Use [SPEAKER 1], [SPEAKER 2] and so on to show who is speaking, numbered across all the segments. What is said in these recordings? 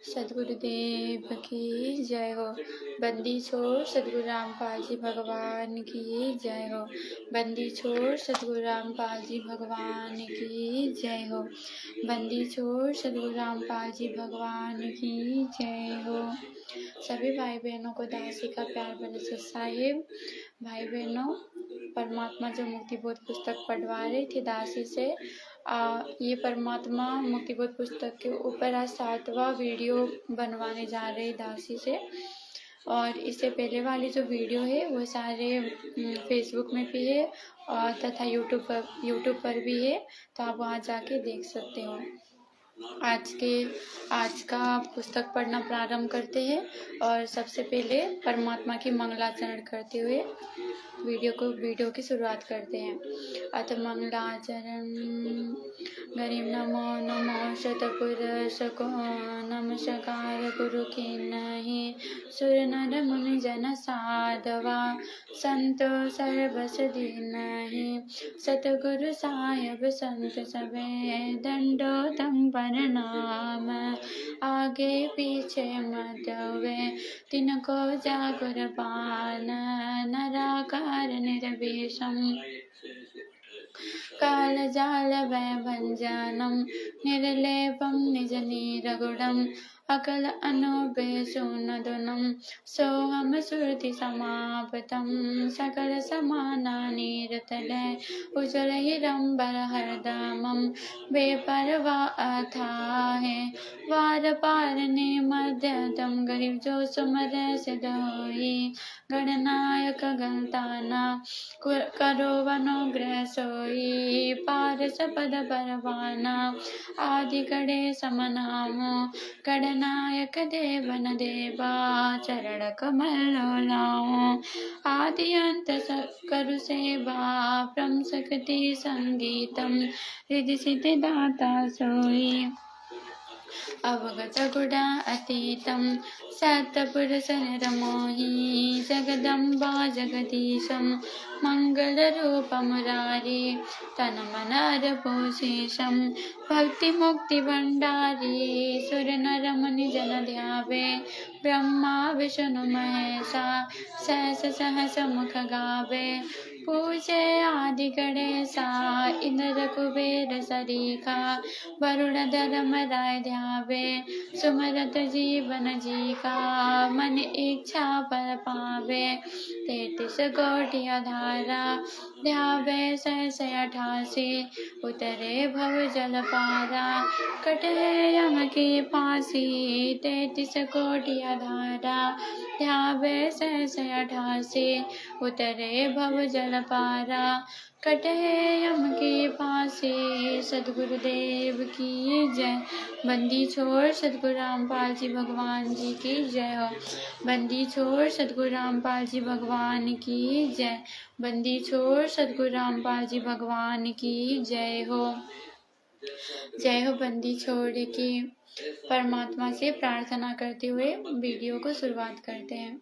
[SPEAKER 1] सद्गुरुदेव की जय हो। बंदी छोड़ सद्गुरु रामपाल जी भगवान की जय हो। बंदी छोड़ सद्गुरु रामपाल जी भगवान की जय हो। बंदी छोड़ सद्गुरु रामपाल जी भगवान की जय हो। सभी भाई बहनों को दासी का प्यार भरा सत साहिब। भाई बहनों, परमात्मा जो मुक्तिबोध पुस्तक पढ़वा रही थी दासी से, ये परमात्मा मुक्तिबोध पुस्तक के ऊपर आज 7वां वीडियो बनवाने जा रहे दासी से। और इससे पहले वाली जो वीडियो है वो सारे फेसबुक में भी है और तथा यूट्यूब पर भी है, तो आप वहाँ जाके देख सकते हो। आज का पुस्तक पढ़ना प्रारंभ करते हैं और सबसे पहले परमात्मा की मंगलाचरण करते हुए वीडियो की शुरुआत करते हैं। अथ मंगलाचरण। गरीब नमो नमो शतपुरुष को नमस्कार गुरु की नहीं। सुर नर मुनि जन साधवा संतो सर्वस दीनहि। सतगुरु साहिब संत सबे दंडोतम प्रणाम। आगे पीछे मत हुए तिनको जागर पान। नराकार निर्विषम काल जाल भय भंजनम। निर्लेपम निज नीरगुणम अकल अनुपे सुनदुनम। सोहम सुरति समापतम सकल समानानि रतले। उज्ज्वल हिरंबर हरदमम बेपरवा अथाहे। वार पार ने मध्यतम गरीब जो सुमर सिद्ध होई। गणनायक गलताना करो वनुग्रह सोई। पार सपद परवाना आदि गणे समनामो। गणनायक देवन देवा चरण कमल लाओ। आदि अंत करु सेवा प्रम शक्ति संगीतम। रिद्धि सिद्धि दाता सोई अवगत गुणा अतीतम। सतपुरुष निरमोहि जगदम्बा जगदीशम। मंगल रूप मुरारी तन मन अरभूषिषम। भक्ति मुक्ति भंडारी सुर नर मुनि जन ध्यावे। ब्रह्मा विष्णु महेशा सहस सहस मुख गावे। पूजे आदि गणेशा इंद्र कुबेर सरीखा। वरुण धर्म राय ध्यावे सुमरत जीवन जी का। मन इच्छा पर पावे 33 कोटि धारा। ध्यावे सहस 88 उतरे भव जल पारा। कटे यम की फांसी 33 कोटि धारा। ध्यावे सहस 88 उतरे भव जल पारा। कटे यम की फांसी। सद्गुरुदेव की जय। बंदी छोड़ सद्गुरु रामपाल जी भगवान जी की जय हो। बंदी छोड़ सद्गुरु रामपाल जी भगवान की जय। बंदी छोड़ सद्गुरु रामपाल जी भगवान की जय हो। जय हो बंदी छोड़ की। परमात्मा से प्रार्थना करते हुए वीडियो को शुरुआत करते हैं।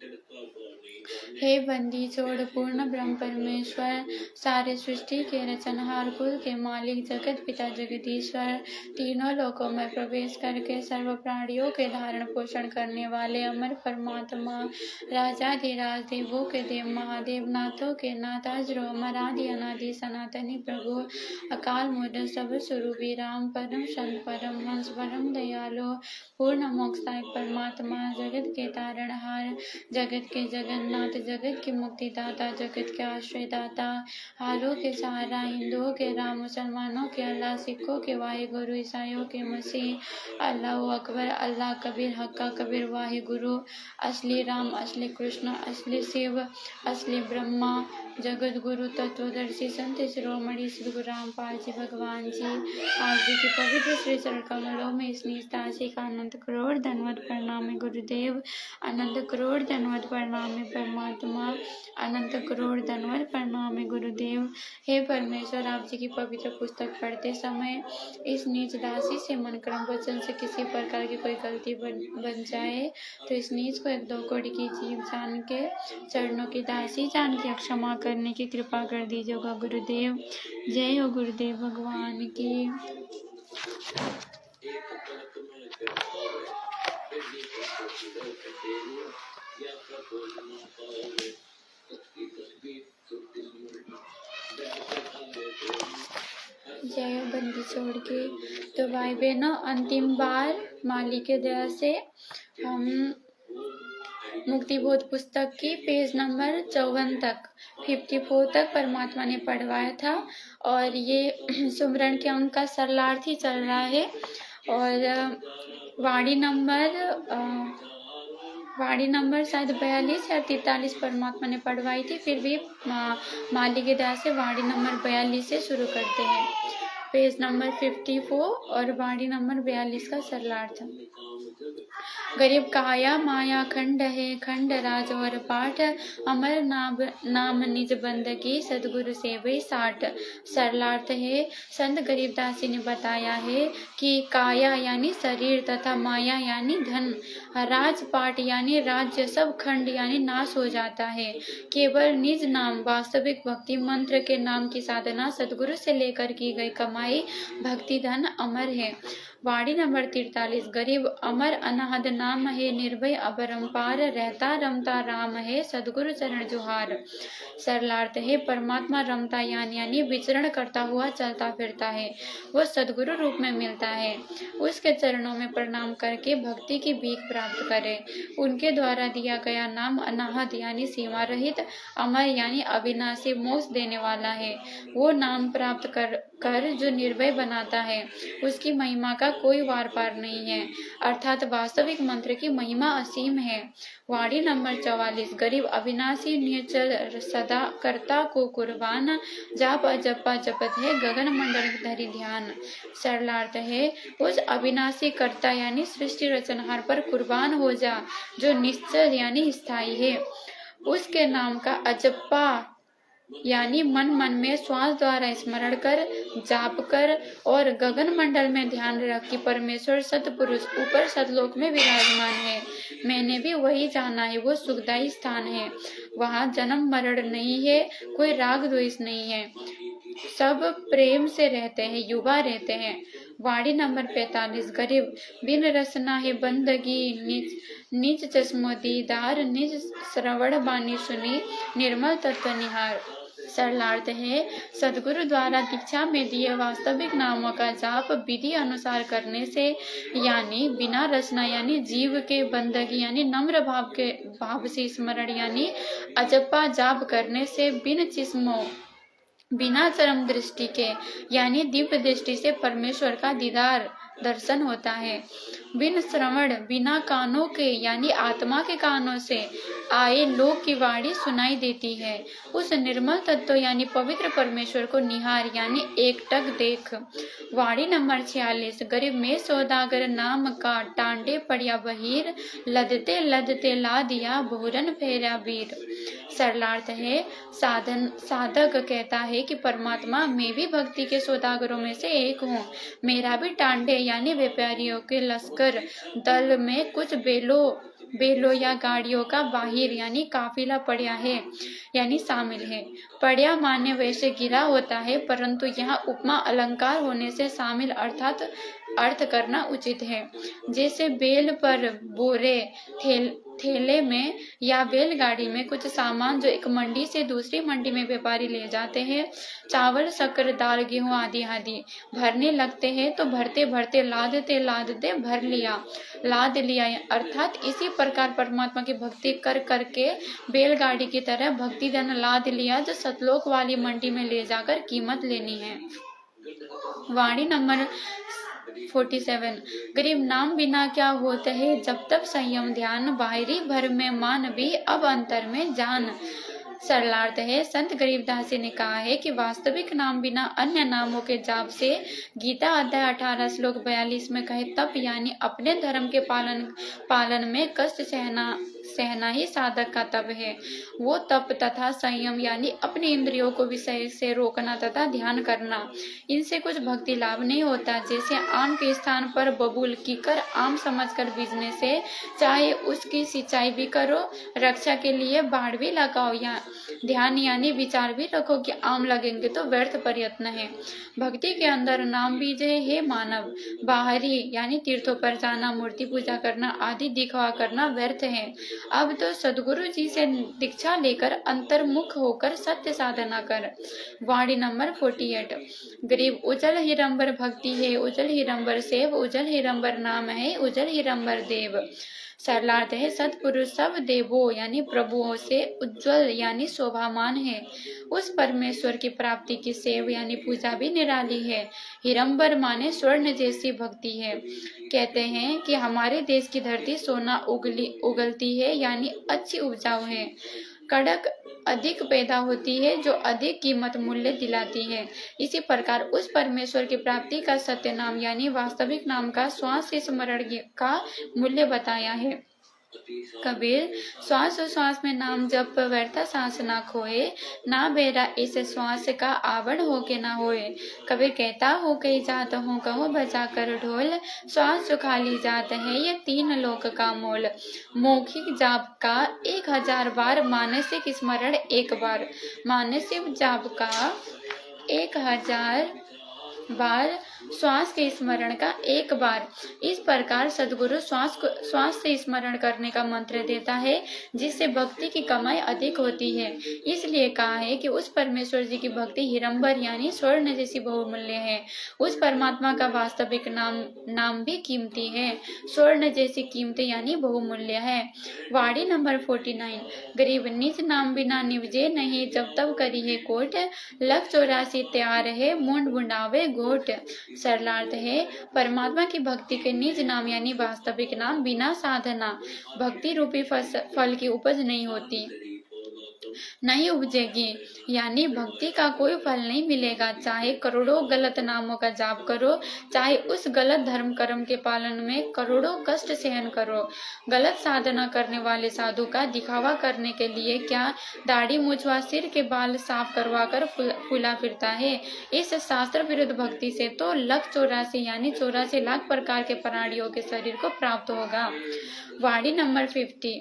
[SPEAKER 1] हे बंदी छोड़ पूर्ण ब्रह्म परमेश्वर, सारे सृष्टि के रचनहार, कुल के मालिक, जगत पिता जगदीश्वर, तीनों लोकों में प्रवेश करके सर्व प्राणियों के धारण पोषण करने वाले अमर परमात्मा, राजाधिराज देवों के देव, महादेव नाथों के नाथ, अजरो अमरादि अनादि सनातनी प्रभु, अकाल मूर्त सब स्वरूपी राम परम संत परम हंस परम दयालु, पूर्ण मोक्षदायक परमात्मा, जगत के तारणहार, जगत के जगन्नाथ, जगत के मुक्तिदाता, जगत के आश्रयदाता, हालों के सहारा, हिंदुओं के राम, मुसलमानों के अल्लाह, सिखों के वाहिगुरु, ईसाइयों के मसीह, अल्लाह अकबर, अल्लाह कबीर, हक्का कबीर, वाहिगुरु, असली राम, असली कृष्ण, असली शिव, असली ब्रह्मा, जगत गुरु तत्वदर्शी संत शिरोमणि श्री गुरु रामपाल जी भगवान जी, आप जी की पवित्र श्री चरण कमलों में इस निस्तासी का अनंत करोड़ धन्यवाद प्रणाम है गुरुदेव। अनंत करोड़ धन्यवाद प्रणाम है परमात्मा। अनंत करोड़ धन्यवाद प्रणाम है गुरुदेव। हे परमेश्वर, आप जी की पवित्र पुस्तक पढ़ते समय इस नीच दासी से मन कर्म वचन से किसी प्रकार की कोई गलती बन जाए तो इस नीच को 1-2 कोटि की जीव जान के, चरणों की दासी जान के क्षमा करने की कृपा कर दीजिएगा गुरुदेव। जय हो गुरुदेव भगवान की। जय बंदी छोड़ के। तो भाई बहनों, अंतिम बार माली के दया से हम मुक्तिबोध पुस्तक की पेज नंबर 54 तक 54 तक परमात्मा ने पढ़वाया था, और ये सुमरन के अंक का सरलार्थ ही चल रहा है। और वाणी नंबर शायद 42 या 43 परमात्मा ने पढ़वाई थी, फिर भी माली के दया से वाणी नंबर 42 से शुरू करते हैं। पेज नंबर 54 और वाणी नंबर 42 का सरलार्थ। गरीब काया माया खंड है, खंड राज और पाठ, अमर नाम निज बंदगी, सदगुरु सेवई साठ। सरलार्थ है, संत गरीबदास जी ने बताया है कि काया यानी शरीर तथा माया यानी धन, राजपाट यानी राज्य, सब खंड यानी नाश हो जाता है। केवल निज नाम वास्तविक भक्ति मंत्र के नाम की साधना सदगुरु से लेकर की गई कमाई भक्ति धन अमर है। वाणी नंबर 43। गरीब अमर अनाहद नाम है, निर्भय अपरंपार, रहता रमता राम है, सदगुरु चरण जुहार। सरलार्थ है, परमात्मा रमता यानी विचरण करता हुआ चलता फिरता है, वो सदगुरु रूप में मिलता है। उसके चरणों में प्रणाम करके भक्ति की भीख प्राप्त करे। उनके द्वारा दिया गया नाम अनाहद यानी सीमा रहित, अमर यानी अविनाशी, मोक्ष देने वाला है। वो नाम प्राप्त कर जो निर्भय बनाता है, उसकी महिमा का कोई वार पार नहीं है, अर्थात वास्तविक मंत्र की महिमा असीम है। वाणी नंबर 44। गरीब अविनाशी निश्चल सदा करता को कुर्बान, जाप अजपा जपत है, गगन मंडल धरि ध्यान। सरलार्थ है, उस अविनाशी कर्ता यानी सृष्टि रचनहार पर कुर्बान हो जा, जो निश्चल यानी स्थायी है। उसके नाम का अजपा यानी मन में श्वास द्वारा स्मरण कर, जाप कर, और गगन मंडल में ध्यान रख कि परमेश्वर सतपुरुष ऊपर सतलोक में विराजमान है। मैंने भी वही जाना है, वो सुखदायी स्थान है, वहाँ जन्म मरण नहीं है, कोई राग द्वेष नहीं है, सब प्रेम से रहते हैं, युवा रहते हैं। वाणी नंबर 45। गरीब बिन रसना है बंदगी, निज चश्मो दीदार, निज श्रवण बानी सुनी, निर्मल तत्व निहार। सरलार्थ है, सदगुरु द्वारा दीक्षा में दिए वास्तविक नामों का जाप विधि अनुसार करने से, यानी बिना रचना यानी जीव के, बंदगी यानी नम्र भाव से स्मरण यानी अजपा जाप करने से, बिन चिस्मों बिना चरम दृष्टि के यानी दिव्य दृष्टि से परमेश्वर का दीदार दर्शन होता है। बिन श्रवण बिना कानों के यानी आत्मा के कानों से आए लोक की वाणी सुनाई देती है। उस निर्मल तत्व यानी पवित्र परमेश्वर को निहार यानी एकटक देख। वाणी नंबर 46। गरीब में सौदागर नाम का, टांडे पड़िया बहीर, लदते लदते ला दिया, बहुरन फेरा वीर। सरलार्थ है, साधक कहता है कि परमात्मा, मैं भी भक्ति के सौदागरों में से एक हूँ। मेरा भी टांडे यानी व्यापारियों के लश्कर दल में कुछ बेलों या गाड़ियों का बाहिर यानी काफिला पड़िया है यानी शामिल है। पड़िया माने वैसे गिरा होता है, परंतु यहाँ उपमा अलंकार होने से शामिल अर्थात अर्थ करना उचित है। जैसे बेल पर बोरे, थैले में या बैलगाड़ी में कुछ सामान जो एक मंडी से दूसरी मंडी में व्यापारी ले जाते हैं, चावल शक्कर दाल गेहूं आदि भरने लगते हैं, तो भरते भरते लादते भर लिया, लाद लिया। अर्थात इसी प्रकार परमात्मा की भक्ति कर करके बैलगाड़ी की तरह भक्ति धन लाद लिया, जो सतलोक वाली मंडी में ले जाकर कीमत लेनी है। वाणी नंबर 47। गरीब नाम बिना क्या होते है, जब तब संयम ध्यान, बाहरी भर में मान भी, अब अंतर में जान। सरलार्थ है, संत गरीबदास जी ने कहा है कि वास्तविक नाम बिना अन्य नामों के जाप से, गीता अध्याय 18 श्लोक 42 में कहे तप यानी अपने धर्म के पालन में कष्ट सहना ही साधक का तप है। वो तप तथा संयम यानी अपने इंद्रियों को विषय से रोकना तथा ध्यान करना, इनसे कुछ भक्ति लाभ नहीं होता। जैसे आम के स्थान पर बबूल कीकर आम समझकर बीजने से, चाहे उसकी सिंचाई भी करो, रक्षा के लिए बाढ़ भी लगाओ, ध्यान यानी विचार भी रखो कि आम लगेंगे तो व्यर्थ प्रयत्न है। भक्ति के अंदर नाम बीज है। हे मानव, बाहरी यानी तीर्थों पर जाना, मूर्ति पूजा करना आदि दिखावा करना व्यर्थ है। अब तो सदगुरु जी से दीक्षा लेकर अंतर्मुख होकर सत्य साधना कर। वाणी नंबर 48। गरीब उजल हिरंबर भक्ति है, उजल हिरंबर सेव, उजल हिरंबर नाम है, उजल हिरंबर देव। सरलार्थ है सतपुरुष सब देवों यानी प्रभुओं से उज्जवल यानी शोभामान है। उस परमेश्वर की प्राप्ति की सेव यानी पूजा भी निराली है। हिरंबर माने स्वर्ण जैसी भक्ति है। कहते हैं कि हमारे देश की धरती सोना उगलती है यानी अच्छी उपजाऊ है। कड़क अधिक पैदा होती है जो अधिक कीमत मूल्य दिलाती है। इसी प्रकार उस परमेश्वर की प्राप्ति का सत्य नाम यानी वास्तविक नाम का श्वास स्मरण का मूल्य बताया है। कबीर, श्वास श्वास में नाम जप व्यर्थ सांस ना खोए, ना बेरा इस श्वास का आवरण हो के ना होए। कबीर कहता हो कई जात हूँ कहो बजा कर ढोल, श्वास जो खाली जात है ये 3 लोक का मोल। मौखिक जाप का 1000 बार, मानसिक स्मरण 1 बार। मानसिक जाप का 1000 बार, श्वास के स्मरण का 1 बार। इस प्रकार सदगुरु श्वास से स्मरण करने का मंत्र देता है जिससे भक्ति की कमाई अधिक होती है। इसलिए कहा है कि उस परमेश्वर जी की भक्ति हिरंबर यानी स्वर्ण जैसी बहुमूल्य है। उस परमात्मा का वास्तविक नाम भी कीमती है, स्वर्ण जैसी कीमती यानी बहुमूल्य है। वाणी नंबर 49। गरीब निज नाम बिना निवजे नहीं, जब तब करी है कोट, लख 84 तैयार है मुंड बुंडावे गोट। सरलार्थ है परमात्मा की भक्ति के निज नाम यानी वास्तविक नाम बिना साधना भक्ति रूपी फल की उपज नहीं होती, नहीं उपजेगी। यानी भक्ति का कोई फल नहीं मिलेगा। चाहे करोड़ों गलत नामों का जाप करो, चाहे उस गलत धर्म कर्म के पालन में करोड़ों कष्ट सहन करो। गलत साधना करने वाले साधु का दिखावा करने के लिए क्या दाढ़ी मूछवा सिर के बाल साफ करवा कर फूला फिरता है। इस शास्त्र विरुद्ध भक्ति से तो लख 84 यानी 84 लाख प्रकार के प्राणियों के शरीर को प्राप्त होगा। वाणी नंबर 50।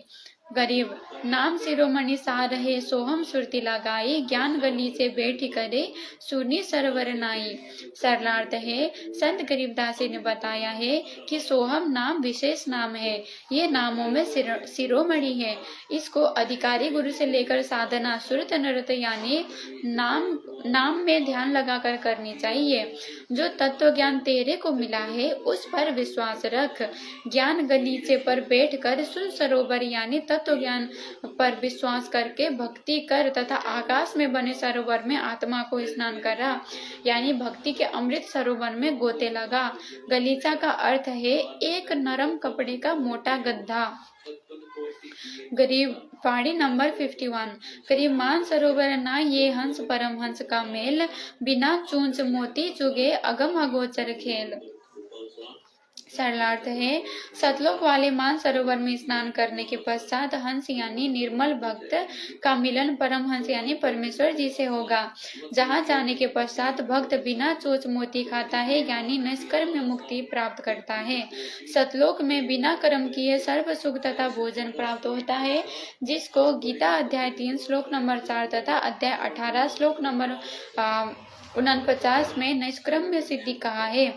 [SPEAKER 1] गरीब, नाम शिरोमणि सार है, सोहम सुरती लगाई, ज्ञान गली से बैठी करे, सुनी सरवर नाई। सरलार्थ है संत गरीबदासी ने बताया है कि सोहम नाम विशेष नाम है। ये नामों में शिरोमणि है। इसको अधिकारी गुरु से लेकर साधना सुरत नृत यानी नाम में ध्यान लगाकर करनी चाहिए। जो तत्व ज्ञान तेरे को मिला है उस पर विश्वास रख। ज्ञान गलीचे पर बैठकर सुन सरोवर यानी तत्व ज्ञान पर विश्वास करके भक्ति कर तथा आकाश में बने सरोवर में आत्मा को स्नान करा यानी भक्ति के अमृत सरोवर में गोते लगा। गलीचा का अर्थ है एक नरम कपड़े का मोटा गद्दा। गरीब, वाणी नंबर 51। गरीब, मान सरोवर ना ये हंस परम हंस का मेल, बिना चूंच मोती चुगे अगम अगोचर खेल। सरलार्थ है सतलोक वाले मान सरोवर में स्नान करने के पश्चात हंस यानी निर्मल भक्त का मिलन परम हंस यानी परमेश्वर जी से होगा। जहाँ जाने के पश्चात भक्त बिना चोच मोती खाता है यानी निष्कर्म मुक्ति प्राप्त करता है। सतलोक में बिना कर्म किए सर्व सुख तथा भोजन प्राप्त होता है, जिसको गीता अध्याय 3 श्लोक नंबर 4 तथा अध्याय 18 श्लोक नंबर 49 में निष्क्रम्य सिद्धि कहा है।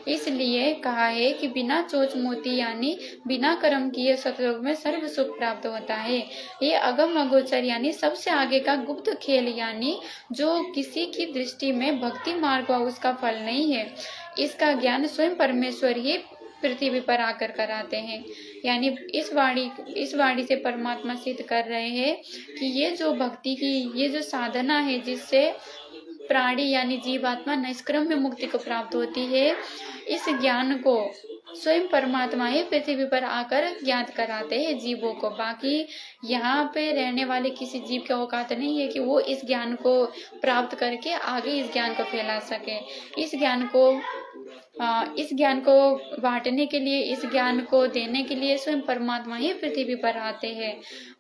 [SPEAKER 1] इसलिए कहा है कि बिना चोच मोती यानी बिना कर्म किए सतलोक में सर्व सुख प्राप्त होता है। ये अगम अगोचर यानी सबसे आगे का गुप्त खेल यानी जो किसी की दृष्टि में भक्ति मार्ग व उसका फल नहीं है। इसका ज्ञान स्वयं परमेश्वर ही पृथ्वी पर आकर कराते हैं। यानी इस वाणी से परमात्मा सिद्ध कर रहे हैं कि ये जो भक्ति की ये जो साधना है जिससे प्राणी यानी जीवात्मा निष्क्रम्य मुक्ति को प्राप्त होती है, इस ज्ञान को स्वयं परमात्मा ही पृथ्वी पर आकर ज्ञात कराते हैं जीवों को। बाकी यहाँ पे रहने वाले किसी जीव की औकात नहीं है कि वो इस ज्ञान को प्राप्त करके आगे इस ज्ञान को फैला सके। इस ज्ञान को इस ज्ञान को बांटने के लिए, इस ज्ञान को देने के लिए स्वयं परमात्मा ही पृथ्वी पर आते हैं।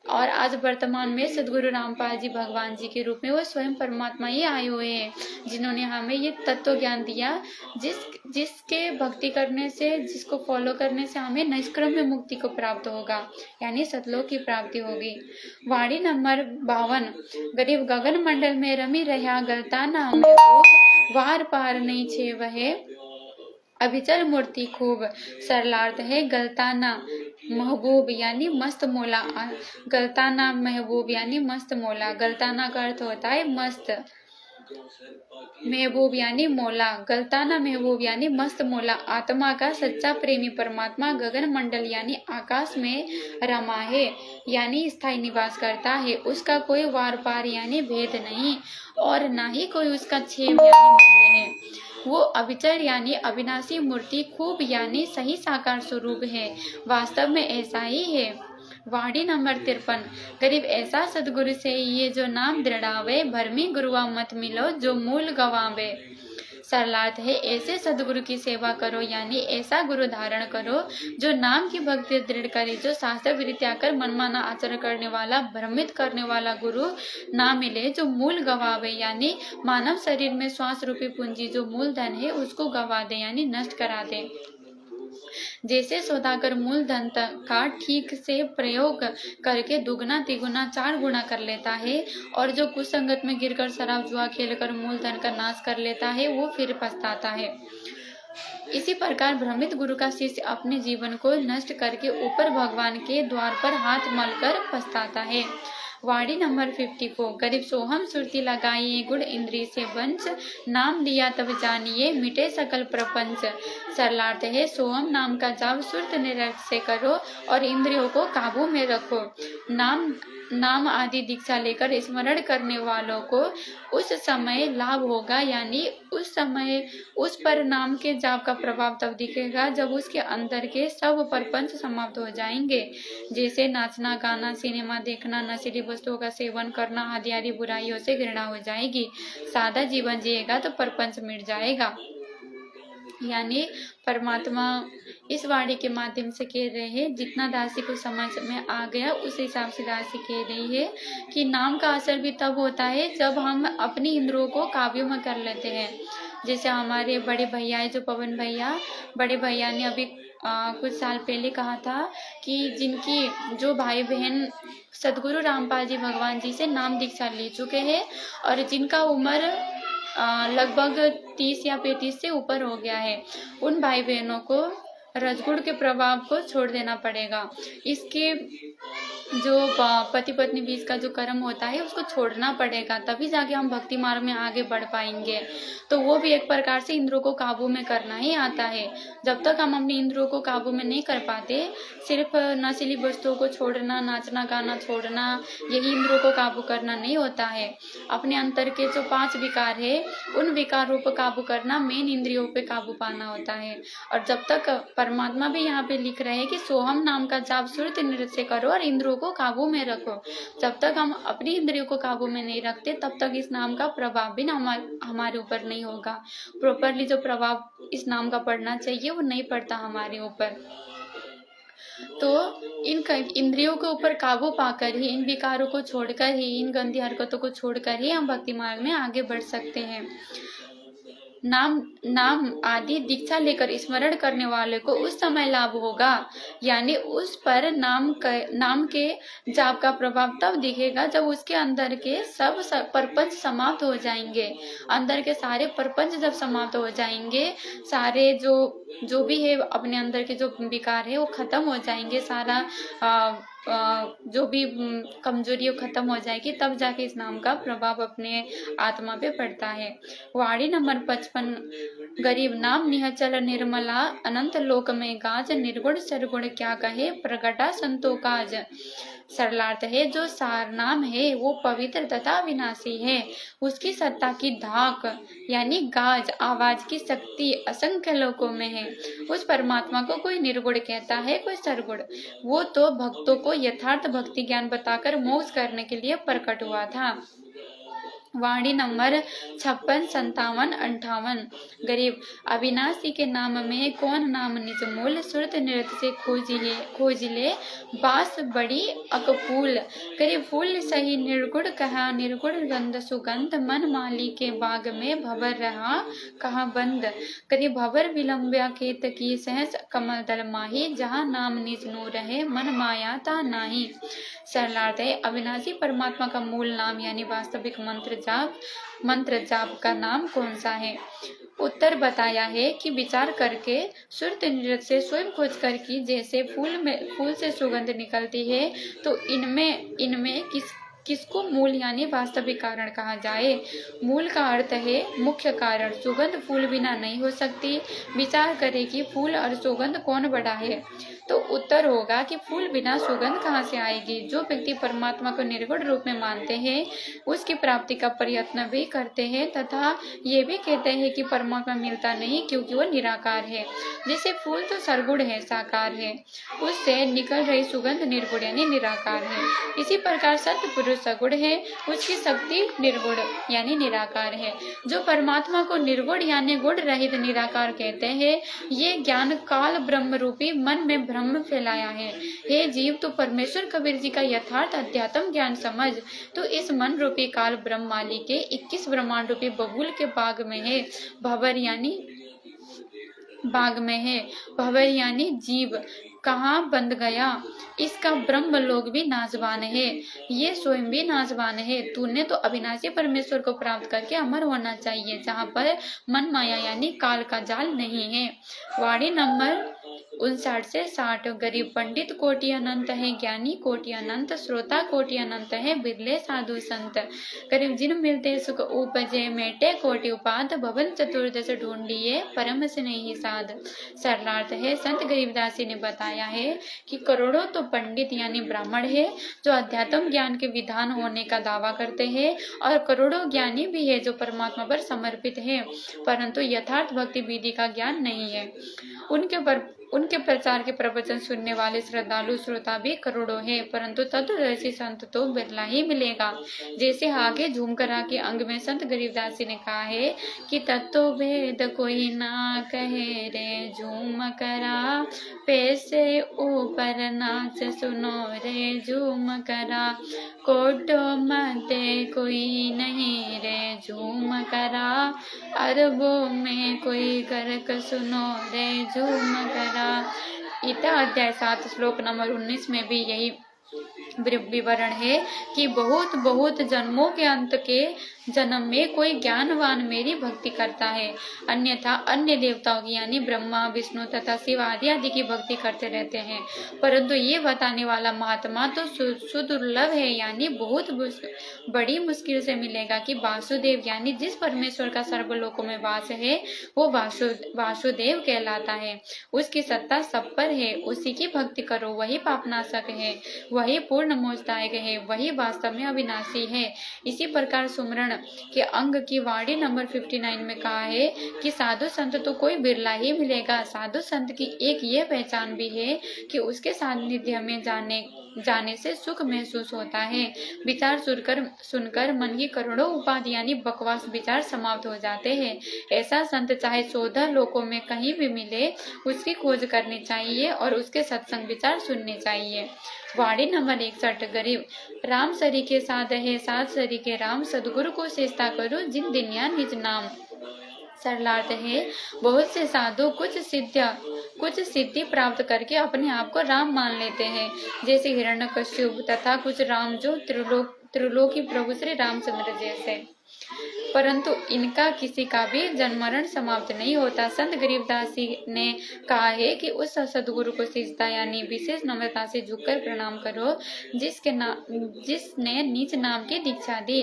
[SPEAKER 1] और आज वर्तमान में सदगुरु रामपाल जी भगवान जी के रूप में वो स्वयं परमात्मा ही आए हुए हैं, जिन्होंने हमें ये तत्व ज्ञान दिया, जिसके भक्ति करने से, जिसको फॉलो करने से हमें निष्क्रम में मुक्ति को प्राप्त होगा, यानी सतलोक की प्राप्ति होगी। वाणी नंबर 52। गरीब गगन मंडल में रमी रहा गलता नाम में वो, वार पार नहीं छे वह अभिचल मूर्ति खूब। सरलार्थ है गलताना महबूब यानी मस्त मोला। गलताना महबूब यानी मस्त मोला। गलताना का अर्थ होता है मस्त, महबूब यानी मोला। गलताना महबूब यानी मस्त मोला। आत्मा का सच्चा प्रेमी परमात्मा गगन मंडल यानी आकाश में रमा है, यानी स्थायी निवास करता है। उसका कोई वार पार यानी भेद नहीं, और ना ही कोई उसका छेद यानी मूल्य है। वो अविचल यानी अविनाशी मूर्ति खूब यानी सही साकार स्वरूप है। वास्तव में ऐसा ही है। वाणी नंबर 53। गरीब ऐसा सदगुरु से ये जो नाम दृढ़ावे, भरमी गुरुआ मत मिलो जो मूल गवावे। सरलार्थ है ऐसे सदगुरु की सेवा करो, यानी ऐसा गुरु धारण करो जो नाम की भक्ति दृढ़ करे, जो शास्त्र विधि आकर मनमाना आचरण करने वाला, भ्रमित करने वाला गुरु ना मिले, जो मूल गवावे यानी मानव शरीर में श्वास रूपी पूंजी जो मूल धन है उसको गवा दे यानी नष्ट करा दे। जैसे सौदागर मूल धन का ठीक से प्रयोग करके दुगना तिगुना 4 गुना कर लेता है, और जो कुसंगत में गिरकर शराब जुआ खेलकर मूल धन का नाश कर लेता है वो फिर पछताता है। इसी प्रकार भ्रमित गुरु का शिष्य अपने जीवन को नष्ट करके ऊपर भगवान के द्वार पर हाथ मलकर पछताता है। वाणी नंबर 54। गरीब सोहम सुरती लगाइए गुड़ इंद्री से वंश, नाम लिया तब जानिए मिटे सकल प्रपंच। सरलार्थ है सोहम नाम का जाप सुरत निरंतर से करो और इंद्रियों को काबू में रखो। नाम आदि दीक्षा लेकर स्मरण करने वालों को उस समय लाभ होगा, यानी उस समय उस पर नाम के जाप का प्रभाव तब दिखेगा जब उसके अंदर के सब प्रपंच समाप्त हो जाएंगे। जैसे नाचना गाना, सिनेमा देखना, नशीली वस्तुओं का सेवन करना आदि आदि बुराइयों से घृणा हो जाएगी। सादा जीवन जिएगा तो प्रपंच मिट जाएगा। यानी परमात्मा इस वाणी के माध्यम से कह रहे हैं, जितना दासी को समझ में आ गया उस हिसाब से दासी कह रही है कि नाम का असर भी तब होता है जब हम अपनी इंद्रियों को काबू में कर लेते हैं। जैसे हमारे बड़े भैया है जो पवन भैया, बड़े भैया ने अभी कुछ साल पहले कहा था कि जिनकी जो भाई बहन सदगुरु रामपाल जी भगवान जी से नाम दीक्षा ले चुके हैं और जिनका उम्र लगभग 30 या 35 से ऊपर हो गया है, उन भाई बहनों को रजगुण के प्रभाव को छोड़ देना पड़ेगा। इसके जो पति पत्नी बीच का जो कर्म होता है उसको छोड़ना पड़ेगा, तभी जाके हम भक्ति मार्ग में आगे बढ़ पाएंगे। तो वो भी एक प्रकार से इंद्रियों को काबू में करना ही आता है। जब तक हम अपनी इंद्रियों को काबू में नहीं कर पाते, सिर्फ नशीली वस्तुओं को छोड़ना, नाचना गाना छोड़ना, यही इंद्रियों को काबू करना नहीं होता है। अपने अंतर के जो 5 विकार है उन विकारों पर काबू करना, मेन इंद्रियों पे काबू पाना होता है। और जब तक परमात्मा भी यहाँ पे लिख रहे हैं कि सोहम नाम का जाप सुरत नृत्य करो और इंद्रियों को काबू में रखो, जब तक हम अपनी इंद्रियों को काबू में नहीं रखते तब तक इस नाम का प्रभाव भी हमारे ऊपर नहीं होगा। प्रॉपरली जो प्रभाव इस नाम का पड़ना चाहिए वो नहीं पड़ता हमारे ऊपर। तो इन इंद्रियों के ऊपर काबू पाकर ही, इन विकारों को छोड़कर ही, इन गंदी हरकतों को छोड़कर ही हम भक्ति मार्ग में आगे बढ़ सकते हैं। नाम आदि दीक्षा लेकर स्मरण करने वाले को उस समय लाभ होगा, यानी उस पर नाम के जाप का प्रभाव तब दिखेगा जब उसके अंदर के सब प्रपंच समाप्त हो जाएंगे। अंदर के सारे प्रपंच जब समाप्त हो जाएंगे, सारे जो भी है अपने अंदर के जो विकार है वो खत्म हो जाएंगे, सारा जो भी कमजोरी खत्म हो जाएगी, तब जाके इस नाम का प्रभाव अपने आत्मा पे पड़ता है। वाणी नंबर 55। गरीब नाम निहचल निर्मला, अनंत लोक में गाज, निर्गुण सरगुण क्या कहे प्रगटा संतो काज। सरलार्थ है जो सार नाम है वो पवित्र तथा विनाशी है, उसकी सत्ता की धाक यानी गाज आवाज की शक्ति असंख्य लोकों में है। उस परमात्मा को कोई निर्गुण कहता है, कोई सरगुण। वो तो भक्तों को यथार्थ भक्ति ज्ञान बताकर मोक्ष करने के लिए प्रकट हुआ था। वाणी नंबर 56, 57, 58। गरीब अविनाशी के नाम में कौन नाम निज मूल, सुरत नृत से खोजिले बास बड़ी अकपूल। गरीब फूल सही निर्गुण कहा, निर्गुण गंध सुगंध, मन माली के बाग में भवर रहा कहाँ बंद। गरीब भवर विलंब्या खेत की सहस कमल दल माही, जहाँ नाम निज नूर है मन माया ता नाही। सरलार्थ है अविनाशी परमात्मा का मूल नाम यानी वास्तविक मंत्र जाप का नाम कौन सा है। उत्तर बताया है कि विचार करके सुरत नृत्य से स्वयं खोज कर की जैसे फूल से सुगंध निकलती है, तो इनमें किसको मूल यानी वास्तविक कारण कहा जाए। मूल का अर्थ है मुख्य कारण, सुगंध फूल बिना नहीं हो सकती। विचार करें कि फूल और सुगंध कौन बड़ा है, तो उत्तर होगा कि फूल बिना सुगंध कहाँ से आएगी। जो व्यक्ति परमात्मा को निर्गुण रूप में मानते हैं, उसकी प्राप्ति का प्रयत्न भी करते हैं तथा ये भी कहते हैं कि परमात्मा मिलता नहीं क्योंकि वो निराकार है। जैसे फूल तो सरगुण है, साकार है, उससे निकल रही सुगंध निर्गुण यानी निराकार है। इसी प्रकार सत्पुरुष सगुण है, उसकी शक्ति निर्गुण यानी निराकार है। जो परमात्मा को निर्गुण यानी गुण रहित निराकार कहते हैं, ये ज्ञान काल ब्रह्म रूपी मन में भ्रम फैलाया है। हे जीव, तो परमेश्वर कबीर जी का यथार्थ अध्यात्म ज्ञान समझ। तो इस मन रूपी काल ब्रह्म माली के 21 ब्रह्मांड रूपी बबूल के बाग में है। भवर यानी बाग में है, भवर यानी जीव कहाँ बंद गया। इसका ब्रह्म लोग भी नाजवान है, ये स्वयं भी नाजवान है। तूने तो अविनाशी परमेश्वर को प्राप्त करके अमर होना चाहिए, जहाँ पर मन माया यानी काल का जाल नहीं है। वाणी नंबर 59 से 60। गरीब पंडित कोटि अनंत है, ज्ञानी कोटि अनंत, श्रोता कोटि अनंत है, बिरले साधु संत। गरीब जिन मिलते सुख उपजे, मेटे कोटि उपाद, भवन चतुर्दश ढूंढिए परम स्नेही साध। सरलार्थ है संत गरीबदासी ने बताया है कि करोड़ों तो पंडित यानी ब्राह्मण है जो अध्यात्म ज्ञान के विधान होने का दावा करते हैं, और करोड़ों ज्ञानी भी है जो परमात्मा पर समर्पित है, परंतु यथार्थ भक्ति विधि का ज्ञान नहीं है। उनके प्रचार के प्रवचन सुनने वाले श्रद्धालु श्रोता भी करोड़ों है, परंतु तत्वदर्शी संत तो बिरला ही मिलेगा। जैसे आगे झूमकरा के अंग में संत गरीबदासी ने कहा है कि तत्व भेद कोई ना कहे रे झूमकरा, पैसे ऊपर नाच सुनो रे झूमकरा, कोटो मते कोई नहीं रे झूमकरा, अरबों में कोई गर्क सुनो रे झूमकरा। गीता अध्याय 7 श्लोक नंबर 19 में भी यही विवरण है कि बहुत बहुत जन्मों के अंत के जन्म में कोई ज्ञानवान मेरी भक्ति करता है, अन्यथा अन्य देवताओं की यानी ब्रह्मा विष्णु तथा शिव आदि की भक्ति करते रहते हैं, परंतु ये बताने वाला महात्मा तो सुदुर्लभ है, यानी बहुत बड़ी मुश्किल से मिलेगा कि वासुदेव यानी जिस परमेश्वर का सर्वलोकों में वास है वो वासुदेव कहलाता है। उसकी सत्ता सब पर है, उसी की भक्ति करो, वही पापनाशक है, वही पूर्ण मोक्षदायक है, वही वास्तव में अविनाशी है। इसी प्रकार सुमरण के अंग की वाणी नंबर 59 में कहा है कि साधु संत तो कोई बिरला ही मिलेगा। साधु संत की एक ये पहचान भी है कि उसके सानिध्य में जाने से सुख महसूस होता है। विचार सुनकर मन की करोड़ों उपाधि यानी बकवास विचार समाप्त हो जाते हैं। ऐसा संत चाहे 14 लोकों में कहीं भी मिले, उसकी खोज करनी चाहिए और उसके सत्संग विचार सुनने चाहिए। वाणी नंबर 61। गरीब राम सरी के साध है, साध सरी के राम, सदगुरु को चेष्टा करो जिन दिनिया निज नाम। सरलार्थ है बहुत से साधु कुछ सिद्धि प्राप्त करके अपने आप को राम मान लेते हैं, जैसे हिरण्यकश्यप तथा कुछ राम जो त्रिलोकी प्रभु श्री रामचंद्र जैसे, परंतु इनका किसी का भी जन्म मरण समाप्त नहीं होता। संत गरीबदासी ने कहा है कि उस सदगुरु को सिजदा यानी विशेष नम्रता से झुककर प्रणाम करो जिसने निज नाम की दीक्षा दी,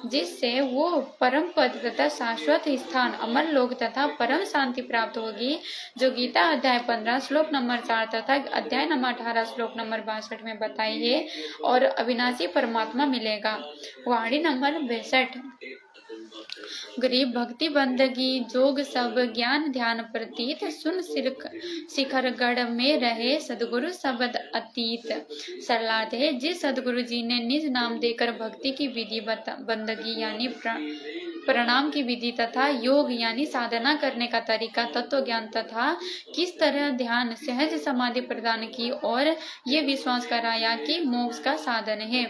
[SPEAKER 1] जिससे वो परम पद तथा शाश्वत स्थान अमर लोक तथा परम शांति प्राप्त होगी, जो गीता अध्याय 15 श्लोक नंबर 4 तथा अध्याय नंबर 18 श्लोक नंबर 62 में बताई है, और अविनाशी परमात्मा मिलेगा। वाणी नंबर 62। गरीब भक्ति बंदगी जोग सब ज्ञान ध्यान प्रतीत सुन शिखर गढ़ में रहे सदगुरु शब्द अतीत। सरलार्थ है, जिस सदगुरु जी ने निज नाम देकर भक्ति की विधि बंदगी यानी प्रणाम की विधि तथा योग यानी साधना करने का तरीका, तत्व ज्ञान तथा किस तरह ध्यान सहज समाधि प्रदान की और ये विश्वास कराया कि मोक्ष का साधन है,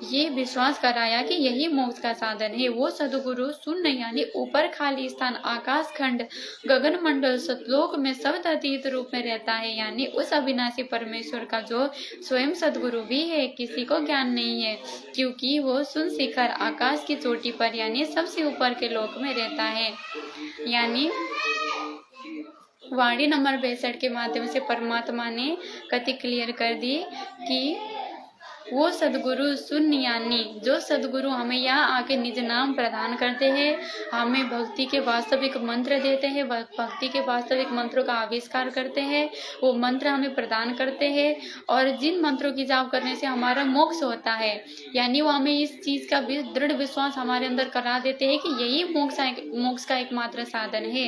[SPEAKER 1] ये विश्वास कराया कि यही मोक्ष का साधन है, वो सदगुरु शून्य यानी ऊपर खाली स्थान आकाश खंड गगन मंडल सतलोक में शब्द अतीत रूप में रहता है, यानी उस अविनाशी परमेश्वर का जो स्वयं सदगुरु भी है, किसी को ज्ञान नहीं है, क्योंकि वो शून्य शिखर आकाश की चोटी पर यानी सबसे ऊपर के लोक में रहता है। यानी वाणी नंबर 62 के माध्यम से परमात्मा ने कति क्लियर कर दी कि वो सदगुरु शून्य यानी जो सदगुरु हमें यहाँ आके निज नाम प्रदान करते हैं, हमें भक्ति के वास्तविक मंत्र देते हैं, भक्ति के वास्तविक मंत्रों का आविष्कार करते हैं, वो मंत्र हमें प्रदान करते हैं और जिन मंत्रों की जाप करने से हमारा मोक्ष होता है, यानी वो हमें इस चीज का भी दृढ़ विश्वास हमारे अंदर करा देते हैं कि यही मोक्ष का एकमात्र साधन है।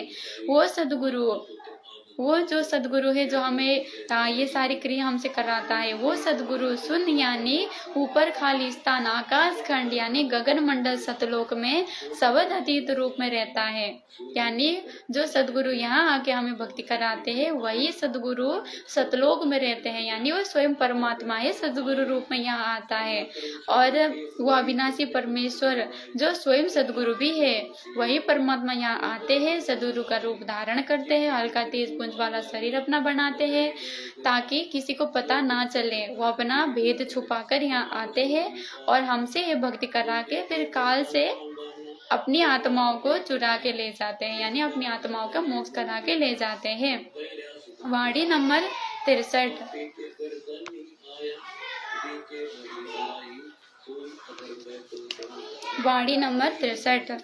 [SPEAKER 1] वो जो सदगुरु है जो हमें ये सारी क्रिया हमसे कराता है, वो सदगुरु शून्य यानी ऊपर खाली स्थान आकाश खंड यानी गगन मंडल सतलोक में शब्द अतीत रूप में रहता है। यानी जो सदगुरु यहाँ आके हमें भक्ति कराते हैं, वही सदगुरु सतलोक में रहते हैं, यानी वो स्वयं परमात्मा है, सदगुरु रूप में यहाँ आता है। और वो अविनाशी परमेश्वर जो स्वयं सदगुरु भी है, वही परमात्मा यहाँ आते हैं, सदगुरु का रूप धारण करते हैं, हल्का तेज पुंज वाला शरीर अपना बनाते हैं ताकि किसी को पता ना चले। वो अपना भेद छुपाकर यहाँ आते हैं और हमसे ये भक्ति करा के फिर काल से अपनी आत्माओं को चुरा के ले जाते हैं, यानी अपनी आत्माओं का मोक्ष करा के ले जाते हैं। वाणी नंबर 63। वाणी नंबर 63।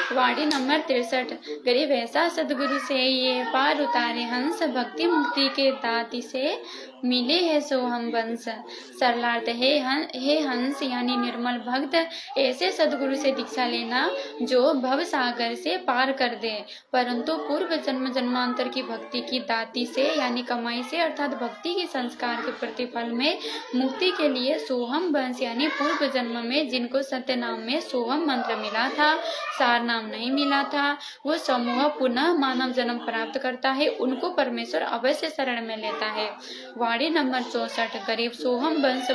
[SPEAKER 1] वाणी नंबर 63। गरीब ऐसा सदगुरु से ये पार उतारे हंस, भक्ति मुक्ति के दाति से मिले है सो हम वंश। सरलार्थ हे हंस यानी निर्मल भक्त, ऐसे सदगुरु से दीक्षा लेना जो भव सागर से पार कर दे, परंतु पूर्व जन्म जन्मांतर की भक्ति की दाति से यानी कमाई से अर्थात भक्ति के संस्कार के प्रतिफल में मुक्ति के लिए सोहम वंश यानी पूर्व जन्म में जिनको सत्य नाम में सोहम मंत्र मिला था, सार नाम नहीं मिला था, वो समूह पुनः मानव जन्म प्राप्त करता है, उनको परमेश्वर अवश्य शरण में लेता है। वाणी नंबर 64। गरीब सोहम वंश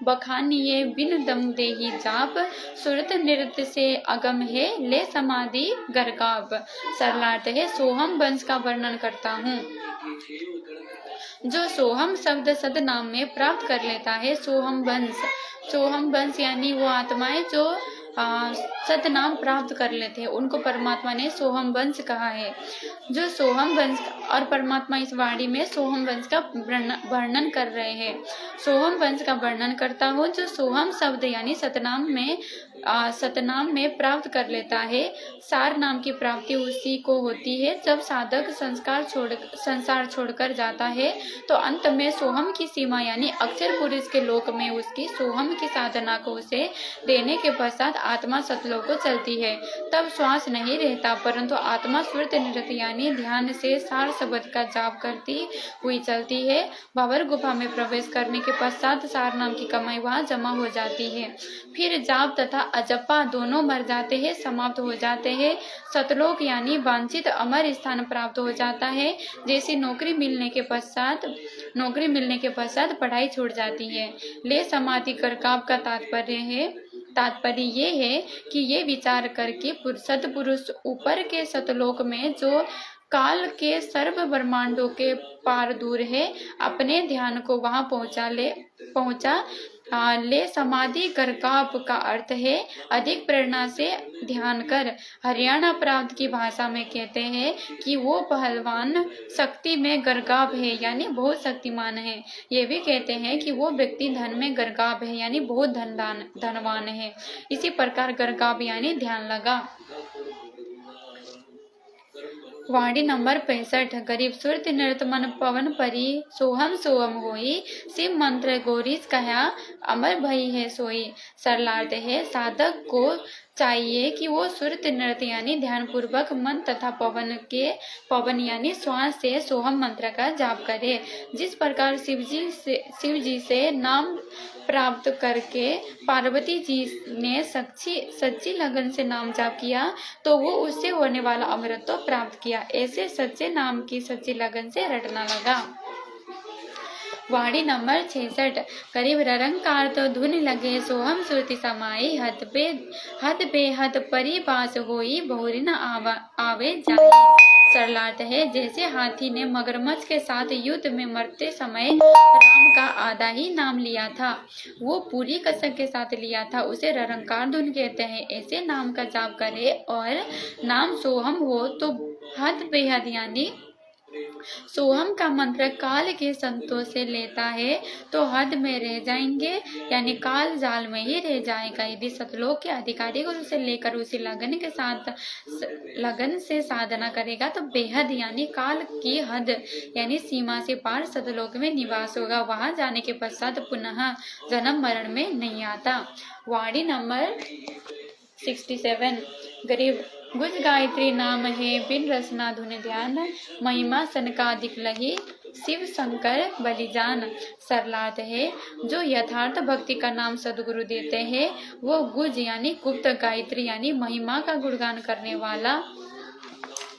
[SPEAKER 1] बखानिए बिन दम देही जाप, सुरत नृत्य से अगम है ले समाधि गरगाप। सरलार्थ है सोहम वंश का वर्णन करता हूँ। जो सोहम शब्द सद नाम में प्राप्त कर लेता है, सोहम वंश यानी वो आत्माएं जो सत नाम प्राप्त कर लेते हैं, उनको परमात्मा ने सोहम वंश कहा है। जो सोहम वंश और परमात्मा इस वाणी में सोहम वंश का वर्णन कर रहे हैं। सोहम वंश का वर्णन करता हूँ। जो सोहम शब्द यानी सतनाम में प्राप्त कर लेता है, सार नाम की प्राप्ति उसी को होती है जब साधक संसार छोड़कर जाता है, तो अंत में सोहम की सीमा यानी अक्षर पुरुष के लोक में उसकी सोहम की साधना को उसे देने के पश्चात आत्मा सतलोक को चलती है। तब श्वास नहीं रहता, परंतु आत्मा सुरत नृत्य यानी ध्यान से सार शब्द का जाप करती हुई चलती है। भंवर गुफा में प्रवेश करने के पश्चात सार नाम की कमाई वहाँ जमा हो जाती है। फिर जाप तथा अजप्पा दोनों मर जाते हैं, समाप्त हो जाते हैं। सतलोक यानी वांछित अमर स्थान प्राप्त हो जाता है। जैसे नौकरी मिलने के पश्चात पढ़ाई छूट जाती है। ले समाधि करकाप का तात्पर्य ये है कि ये विचार करके सतपुरुष ऊपर के सतलोक में जो काल के सर्व ब्रह्मांडों के पार दूर है, अपने ध्यान को वहां पहुंचा ले समाधि गरगाप का अर्थ है अधिक प्रेरणा से ध्यान कर। हरियाणा प्रांत की भाषा में कहते हैं कि वो पहलवान शक्ति में गरगाप है यानी बहुत शक्तिमान है। ये भी कहते हैं कि वो व्यक्ति धन में गरगाप है यानी बहुत धनवान है। इसी प्रकार गरगाप यानी ध्यान लगा। वाणी नंबर 65। गरीब सुरति नृत मन पवन परी, सोहम सोहम होई, शिव मंत्र गोरीस कहा, अमर भई है सोई। सरलार्थ है, साधक को चाहिए कि वो सुरति नृत्य यानी ध्यान पूर्वक मन तथा पवन यानी श्वास से सोहम मंत्र का जाप करे। जिस प्रकार शिव जी से नाम प्राप्त करके पार्वती जी ने सच्ची लगन से नाम जाप किया तो वो उससे होने वाला अमृतत्व प्राप्त किया। ऐसे सच्चे नाम की सच्ची लगन से रटना लगा। वाणी नंबर 66। करीब ररंकार तो धुन लगे, सोहम सुरति समाई, हद बेहद परिबास होई, बहुरी न आवे जाई। सरलार्थ है, जैसे हाथी ने मगरमच्छ के साथ युद्ध में मरते समय राम का आधा ही नाम लिया था, वो पूरी कसक के साथ लिया था, उसे ररंकार धुन कहते हैं। ऐसे नाम का जाप करे और नाम सोहम हो तो हद बेहद यानी सोहम का मंत्र काल के संतोष से लेता है तो हद में रह जाएंगे यानी काल जाल में ही रह जाएगा। यदि सतलोक के अधिकारी को उसे लेकर उसी लगन से साधना करेगा तो बेहद यानी काल की हद यानी सीमा से पार सतलोक में निवास होगा। वहां जाने के पश्चात पुनः जन्म मरण में नहीं आता। वाणी नंबर 67। गरीब गुज गायत्री नाम है, बिन रसना धुन ध्यान, महिमा सनकादिक लही, शिव शंकर बलिजान। सरलार्थ है, जो यथार्थ भक्ति का नाम सदगुरु देते हैं वो गुज यानी गुप्त गायत्री यानी महिमा का गुणगान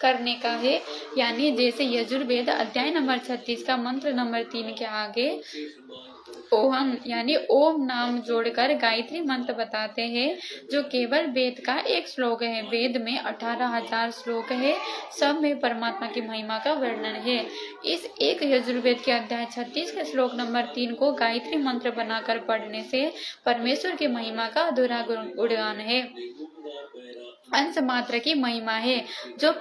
[SPEAKER 1] करने का है। यानी जैसे यजुर्वेद अध्याय नंबर 36 का मंत्र नंबर 3 के आगे ओहम यानी ओम नाम जोड़कर गायत्री मंत्र बताते हैं, जो केवल वेद का एक श्लोक है। वेद में 18,000 श्लोक है, सब में परमात्मा की महिमा का वर्णन है। इस एक यजुर्वेद के अध्याय 36 के श्लोक नंबर 3 को गायत्री मंत्र बनाकर पढ़ने से परमेश्वर की महिमा का अधूरा गुणगान है, अंश मात्र की महिमा है, जो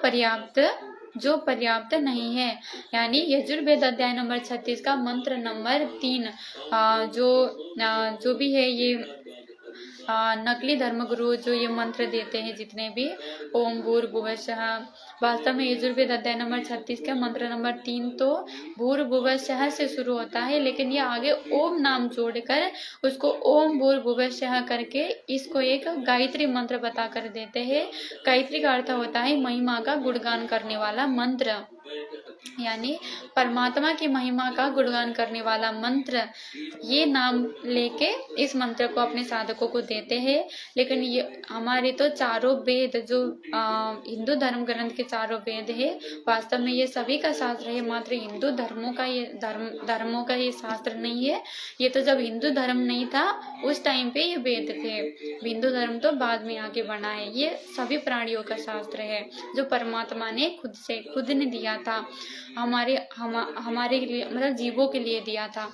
[SPEAKER 1] पर्याप्त नहीं है। यानी यजुर्वेद अध्याय नंबर 36 का मंत्र नंबर 3 जो भी है ये नकली धर्मगुरु जो ये मंत्र देते हैं जितने भी ओम भूर्भुवस्सुः, वास्तव में यजुर्वेद अध्याय नंबर 36 का मंत्र नंबर 3 तो भूर्भुवस्सुः से शुरू होता है, लेकिन ये आगे ओम नाम जोड़कर उसको ओम भूर्भुवस्सुः करके इसको एक गायत्री मंत्र बता कर देते हैं। गायत्री का अर्थ होता है महिमा का गुणगान करने वाला मंत्र, यानी परमात्मा की महिमा का गुणगान करने वाला मंत्र। ये नाम लेके इस मंत्र को अपने साधकों को देते हैं। लेकिन ये हमारे तो चारों वेद जो हिंदू धर्म ग्रंथ के चारों वेद है, वास्तव में ये सभी का शास्त्र है, मात्र हिंदू धर्मों का ये शास्त्र नहीं है। ये तो जब हिंदू धर्म नहीं था उस टाइम पे ये वेद थे, हिंदू धर्म तो बाद में आके बना है। ये सभी प्राणियों का शास्त्र है जो परमात्मा ने खुद ने दिया था, हमारे लिए मतलब जीवों के लिए दिया था।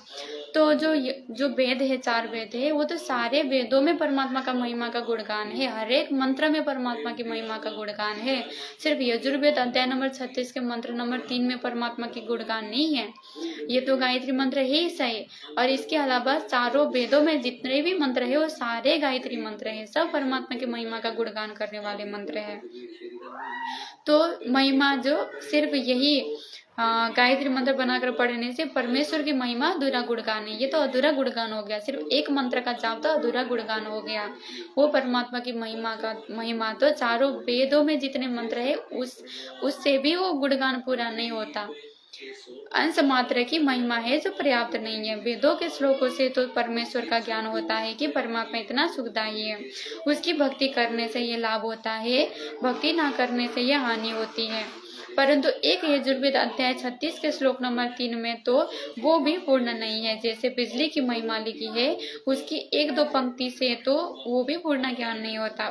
[SPEAKER 1] तो जो वेद है, 4 वेद है, वो तो सारे वेदों में परमात्मा का महिमा का गुणगान है, हर एक मंत्र में परमात्मा की महिमा का गुणगान है। सिर्फ यजुर्वेद अध्याय नंबर 36 के मंत्र नंबर 3 में परमात्मा की गुणगान नहीं है। ये तो गायत्री मंत्र है ही सही, और इसके अलावा चारों वेदों में जितने भी मंत्र है वो सारे गायत्री मंत्र है, सब परमात्मा की महिमा का गुणगान करने वाले मंत्र है। तो महिमा जो सिर्फ यही गायत्री मंत्र बनाकर पढ़ने से परमेश्वर की महिमा अधूरा गुणगान है। ये तो अधूरा गुणगान हो गया, सिर्फ एक मंत्र का जाप तो अधूरा गुणगान हो गया। वो परमात्मा की महिमा तो चारों वेदों में जितने मंत्र है उससे भी वो गुणगान पूरा नहीं होता, अंश मात्र की महिमा है जो पर्याप्त नहीं है। वेदों के श्लोकों से तो परमेश्वर का ज्ञान होता है कि परमात्मा इतना सुखदायी है, उसकी भक्ति करने से ये लाभ होता है, भक्ति ना करने से ये हानि होती है। परंतु एक यजुर्वेद अध्याय 36 के श्लोक नंबर 3 में तो वो भी पूर्ण नहीं है। जैसे बिजली की महिमा लिखी है, उसकी 1-2 पंक्ति से तो वो भी पूर्ण ज्ञान नहीं होता,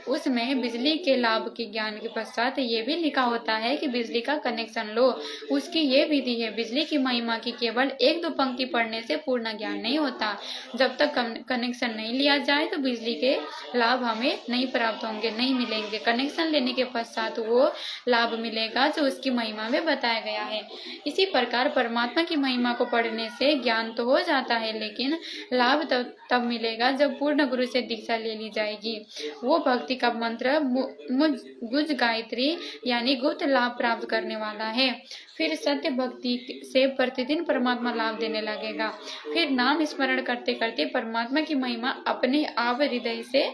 [SPEAKER 1] उसमें बिजली के लाभ के ज्ञान के पश्चात ये भी लिखा होता है कि बिजली का कनेक्शन लो, उसकी ये विधि है। बिजली की महिमा की केवल 1-2 पंक्ति पढ़ने से पूर्ण ज्ञान नहीं होता। जब तक कनेक्शन नहीं लिया जाए तो बिजली के लाभ हमें नहीं प्राप्त होंगे, नहीं मिलेंगे। कनेक्शन लेने के पश्चात वो लाभ मिलेगा जो उसकी महिमा में बताया गया है। इसी प्रकार परमात्मा की महिमा को पढ़ने से ज्ञान तो हो जाता है, लेकिन लाभ तब मिलेगा जब पूर्ण गुरु से दीक्षा ले ली जाएगी। वो भक्ति का मंत्र गुज गायत्री यानी गुप्त लाभ प्राप्त करने वाला है। फिर सत्य भक्ति से प्रतिदिन परमात्मा लाभ देने लगेगा। फिर नाम स्मरण करते करते परमात्मा की महिमा अपने आप हृदय से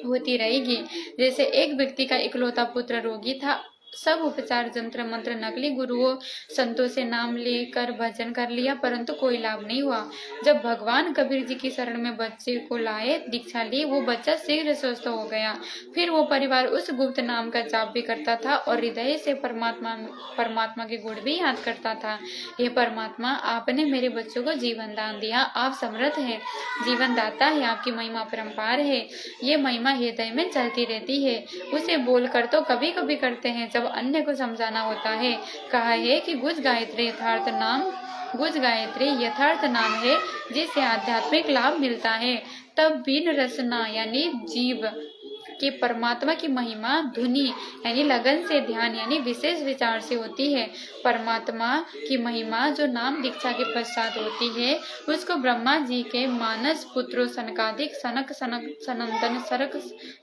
[SPEAKER 1] होती रहेगी। जैसे एक व्यक्ति का इकलौता पुत्र रोगी था, सब उपचार जंत्र मंत्र नकली गुरुओं संतों से नाम लेकर भजन कर लिया, परंतु कोई लाभ नहीं हुआ। जब भगवान कबीर जी की शरण में बच्चे को लाए, दीक्षा ली, वो बच्चा शीघ्र स्वस्थ हो गया। फिर वो परिवार उस गुप्त नाम का जाप भी करता था और हृदय से परमात्मा के गुण भी याद करता था। हे परमात्मा, आपने मेरे बच्चों को जीवन दान दिया, आप समर्थ है, जीवन दाता है, आपकी महिमा परम्पार है। ये महिमा हृदय में चलती रहती है। उसे बोलकर तो कभी कभी करते हैं, जब अन्य को समझाना होता है। कहा है कि गुज गायत्री यथार्थ नाम है जिससे आध्यात्मिक लाभ मिलता है। तब बिन रसना यानी जीव कि परमात्मा की महिमा धुनी यानी लगन से ध्यान यानी विशेष विचार से होती है। परमात्मा की महिमा जो नाम दीक्षा के पश्चात होती है, उसको ब्रह्मा जी के मानस पुत्रों सनकादिक सनक सनंदन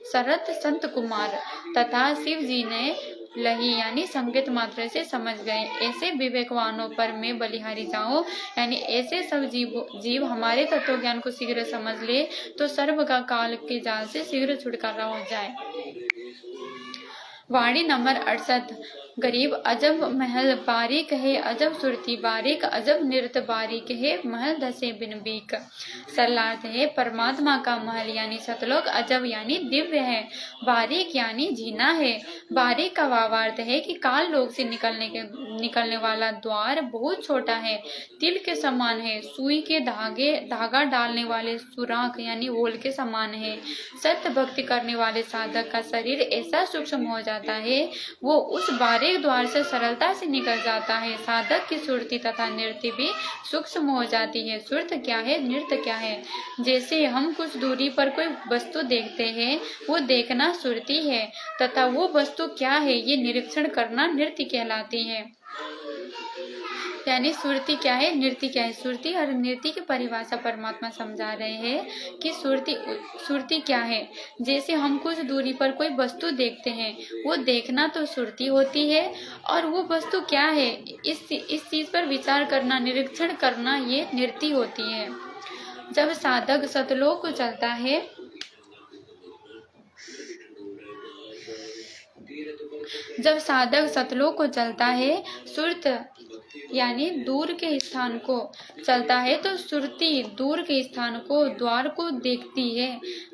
[SPEAKER 1] सरत संत कुमार तथा शिव जी ने लही यानी संकेत मात्र से समझ गए। ऐसे विवेकवानों पर मैं बलिहारी जाऊं, यानी ऐसे सब जीव हमारे तत्व ज्ञान को शीघ्र समझ ले तो सर्व का काल के जाल से शीघ्र छुटकारा हो जाए। वाणी नंबर 68। गरीब अजब महल बारीक है, अजब सुरती बारीक, अजब नृत्य बारीक है, महल धसे बिन बीक। सरलार्थ है, परमात्मा का महल यानी सतलोक अजब यानी दिव्य है, बारीक यानी जीना है। बारीक का भावार्थ है कि काल लोक से निकलने वाला द्वार बहुत छोटा है, तिल के समान है, सुई के धागा डालने वाले सुराख यानी होल के समान है। सत्य भक्ति करने वाले साधक का शरीर ऐसा सूक्ष्म हो जाता है, वो उस बारीक द्वार से सरलता से निकल जाता है। साधक की सुरती तथा नृत्य भी सूक्ष्म हो जाती है। सुरत क्या है, नृत्य क्या है? जैसे हम कुछ दूरी पर कोई वस्तु देखते हैं, वो देखना सुरती है, तथा वो वस्तु क्या है ये निरीक्षण करना नृत्य कहलाती है। यानी सुरती क्या है, नृत्य क्या है? सुरती और नृत्य की परिभाषा परमात्मा समझा रहे हैं कि सुरती क्या है। जैसे हम कुछ दूरी पर कोई वस्तु देखते हैं, वो देखना तो सुरती होती है, और वो वस्तु क्या है इस चीज पर विचार करना, निरीक्षण करना, ये नृत्य होती है। जब साधक सतलोक को चलता है, सुरत यानी दूर के स्थान को चलता है, तो सुरती दूर के स्थान को, द्वार को देखती है,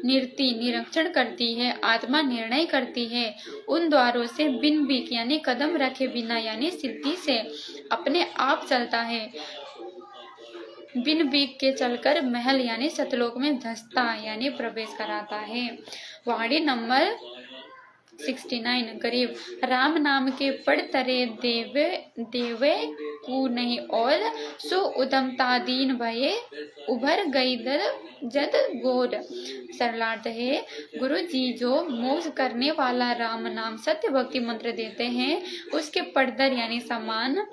[SPEAKER 1] नृत्य निरीक्षण करती है, आत्मा निर्णय करती है। उन द्वारों से बिन बीक यानी कदम रखे बिना यानी सिद्धि से अपने आप चलता है। बिन बीक के चलकर महल यानी सतलोक में धसता यानी प्रवेश कराता है। वाणी नंबर 69। गरीब राम नाम के पढ़ तरे देवे कु नहीं और सो उदमतादीन भये उभर गई दर जद गोर। सरलार्थ है, गुरु जी जो मोक्ष करने वाला राम नाम सत्य भक्ति मंत्र देते हैं, उसके पढ़दर यानी समान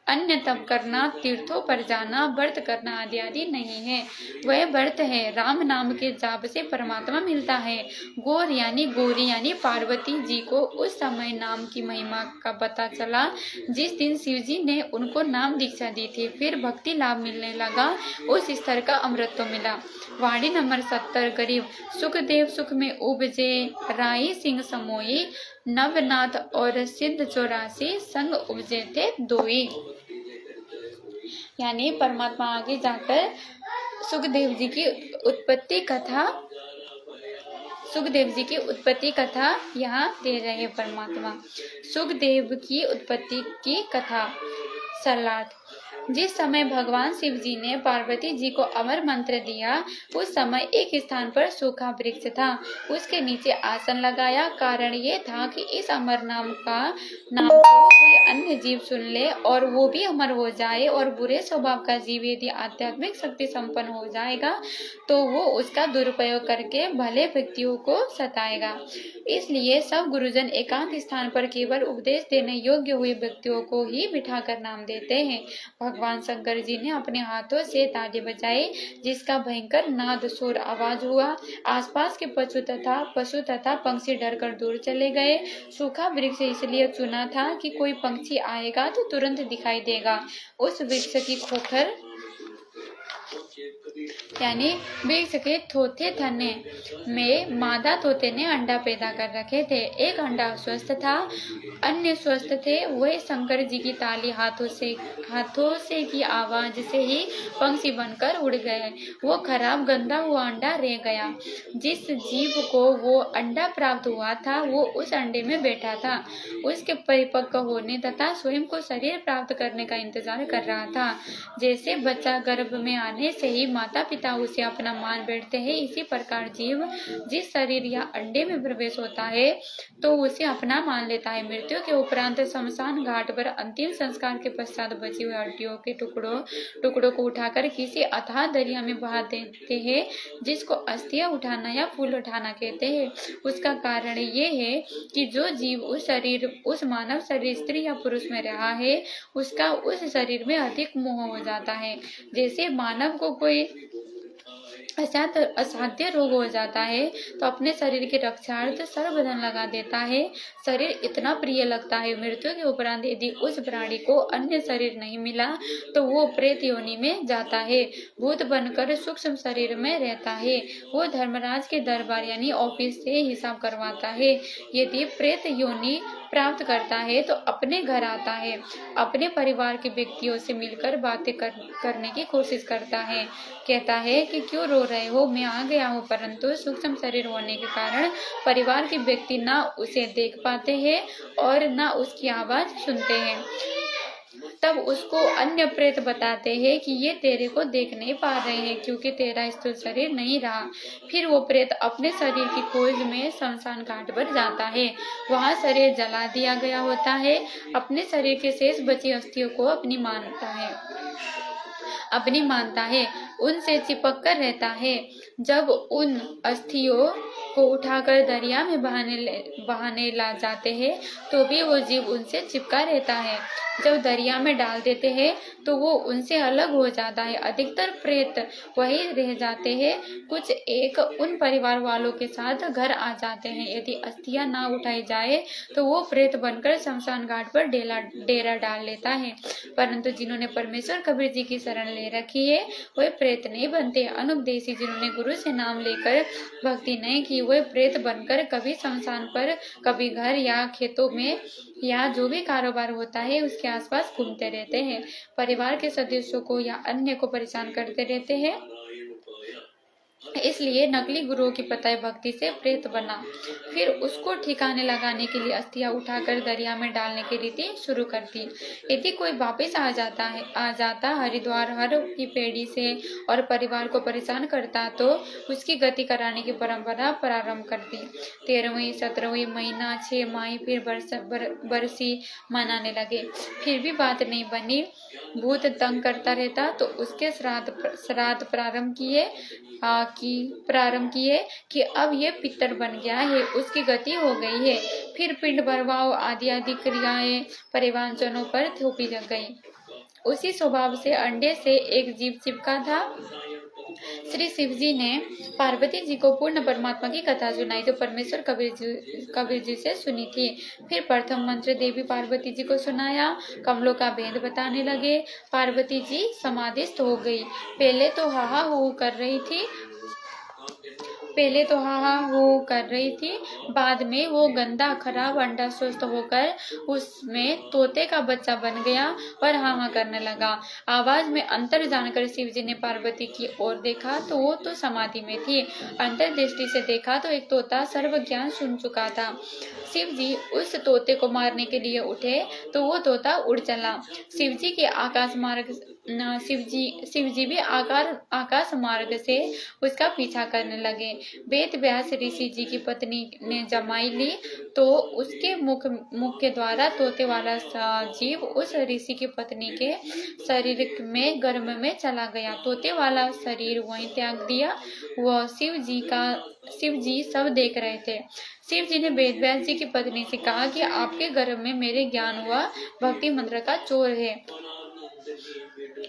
[SPEAKER 1] अन्य तप करना, तीर्थों पर जाना, व्रत करना आदि नहीं है। वह व्रत है। राम नाम के जाप से परमात्मा मिलता है। गौर यानी गौरी यानी पार्वती जी को उस समय नाम की महिमा का पता चला जिस दिन शिव जी ने उनको नाम दीक्षा दी थी। फिर भक्ति लाभ मिलने लगा, उस स्तर का अमृत मिला। वाणी नंबर 70। गरीब सुखदेव सुख में उपजे, राई सिंह समोई, नवनाथ और सिद्ध 84 संग उपजे थे दोई। यानी परमात्मा आगे जाकर सुखदेव जी की उत्पत्ति कथा यहाँ दे रहे हैं। परमात्मा सुखदेव की उत्पत्ति की कथा। सरलार्थ जिस समय भगवान शिव जी ने पार्वती जी को अमर मंत्र दिया, उस समय एक स्थान पर सूखा वृक्ष था। उसके नीचे आसन लगाया। कारण ये था कि इस अमर नाम को कोई अन्य जीव सुन ले और वो भी अमर हो जाए, और बुरे स्वभाव का जीव यदि आध्यात्मिक शक्ति संपन्न हो जाएगा तो वो उसका दुरुपयोग करके भले व्यक्तियों को सताएगा। इसलिए सब गुरुजन एकांत स्थान पर केवल उपदेश देने योग्य हुए व्यक्तियों को ही बिठाकर नाम देते हैं। भगवान शंकर जी ने अपने हाथों से ताली बजाई, जिसका भयंकर नाद शोर आवाज हुआ। आसपास के पशु तथा पंछी डरकर दूर चले गए। सूखा वृक्ष इसलिए चुना था कि कोई पंछी आएगा तो तुरंत दिखाई देगा। उस वृक्ष की खोखर यानी वृक्ष के थोथे थने में मादा तोते ने अंडा पैदा कर रखे थे। एक अंडा स्वस्थ था, अन्य स्वस्थ थे। वह शंकर जी की ताली हाथों से की आवाज से ही पंछी बनकर उड़ गए। वो खराब गंदा हुआ अंडा रह गया। जिस जीव को वो अंडा प्राप्त हुआ था वो उस अंडे में बैठा था। उसके परिपक्व होने तथा स्वयं को शरीर प्राप्त करने का इंतजार कर रहा था। जैसे बच्चा गर्भ में आने से ही माता पिता उसे अपना मान बैठते हैं, इसी प्रकार जीव जिस शरीर या अंडे में प्रवेश होता है तो उसे अपना मान लेता है। मृत्यु के उपरांत शमशान घाट पर अंतिम संस्कार के पश्चात बची हुई हड्डियों के टुकड़ों को उठाकर किसी अथाह दरिया में बहा देते हैं, जिसको अस्थियां उठाना या फूल उठाना कहते हैं। उसका कारण ये है कि जो जीव उस मानव शरीर स्त्री या पुरुष में रहा है, उसका उस शरीर में अधिक मोह हो जाता है। जैसे मानव को कोई असाध्य रोग हो जाता है तो अपने शरीर के रक्षार्थ सर्वधन लगा देता है। शरीर इतना प्रिय लगता है। मृत्यु के उपरांत यदि उस प्राणी को अन्य शरीर नहीं मिला तो वो प्रेत योनि में जाता है। भूत बनकर सूक्ष्म शरीर में रहता है। वो धर्मराज के दरबार यानी ऑफिस से हिसाब करवाता है। यदि प्रेत योनि प्राप्त करता है तो अपने घर आता है, अपने परिवार के व्यक्तियों से मिलकर बातें करने की कोशिश करता है। कहता है कि क्यों रो रहे हो, मैं आ गया हूँ। परंतु सूक्ष्म शरीर होने के कारण परिवार के व्यक्ति ना उसे देख पाते हैं और ना उसकी आवाज सुनते हैं। तब उसको अन्य प्रेत बताते हैं कि ये तेरे को देख नहीं पा रहे हैं क्योंकि तेरा स्थूल शरीर नहीं रहा। फिर वो प्रेत अपने शरीर की खोज में शमशान घाट पर जाता है। वहाँ शरीर जला दिया गया होता है। अपने शरीर के शेष बची अस्थियों को अपनी मानता है, उनसे चिपक कर रहता है। जब उन अस्थियों को उठाकर दरिया में बहाने ला जाते हैं तो भी वो जीव उनसे चिपका रहता है। जब दरिया में डाल देते हैं तो वो उनसे अलग हो जाता है। अधिकतर प्रेत वही रह जाते हैं। कुछ एक उन परिवार वालों के साथ घर आ जाते हैं। यदि अस्थियां ना उठाई जाए तो वो प्रेत बनकर शमशान घाट पर डेरा डाल लेता है। परंतु जिन्होंने परमेश्वर कबीर जी की शरण ले रखी है वह प्रेत नहीं बनते। अनुपदेशी जिन्होंने गुरु से नाम लेकर भक्ति नहीं की वह प्रेत बनकर कभी शमशान पर, कभी घर या खेतों में या जो भी कारोबार होता है उसके आसपास घूमते रहते हैं। परिवार के सदस्यों को या अन्य को परेशान करते रहते हैं। इसलिए नकली गुरुओं की पताई भक्ति से प्रेत बना। फिर उसको ठिकाने लगाने के लिए अस्थियां उठाकर दरिया में डालने की रीति शुरू कर दी। यदि कोई वापस आ जाता हरिद्वार हर की पेड़ी से और परिवार को परेशान करता तो उसकी गति कराने की परंपरा प्रारंभ कर दी। 13वीं 17वीं महीना 6 माह फिर बरसी मनाने लगे। फिर भी बात नहीं बनी। भूत तंग करता रहता तो उसके श्राद्ध प्रारंभ किए कि अब ये पितर बन गया है, उसकी गति हो गई है। फिर पिंड भरवाओ आदि क्रियाएं परिवारजनों पर थोपी गई। उसी स्वभाव से अंडे से एक जीव चिपका था। श्री शिव जी ने पार्वती जी को पूर्ण परमात्मा की कथा सुनाई तो परमेश्वर कबीर जी से सुनी थी। फिर प्रथम मंत्र देवी पार्वती जी को सुनाया। कमलों का भेद बताने लगे। पार्वती जी समाधिस्थ हो गई। पहले तो हा हो कर रही थी। बाद में वो गंदा खराब अंडा स्वस्थ होकर उसमें तोते का बच्चा बन गया और हाँ करने लगा। आवाज में अंतर जानकर शिव जी ने पार्वती की ओर देखा तो वो तो समाधि में थी। अंतर दृष्टि से देखा तो एक तोता सर्व ज्ञान सुन चुका था। शिव जी उस तोते को मारने के लिए उठे तो वो तोता उड़ चला। शिव जी के आकाश मार्ग शिव जी भी आकाश मार्ग से उसका पीछा करने लगे। वेद व्यास ऋषि जी की पत्नी ने जमाई ली तो उसके मुख के द्वारा तोते वाला जीव उस ऋषि की पत्नी के शरीर में गर्भ में चला गया। तोते वाला शरीर वहीं त्याग दिया। वह शिव जी सब देख रहे थे। शिव जी ने वेद व्यास जी की पत्नी से कहा कि आपके गर्भ में मेरे ज्ञान व भक्ति मंत्र का चोर है।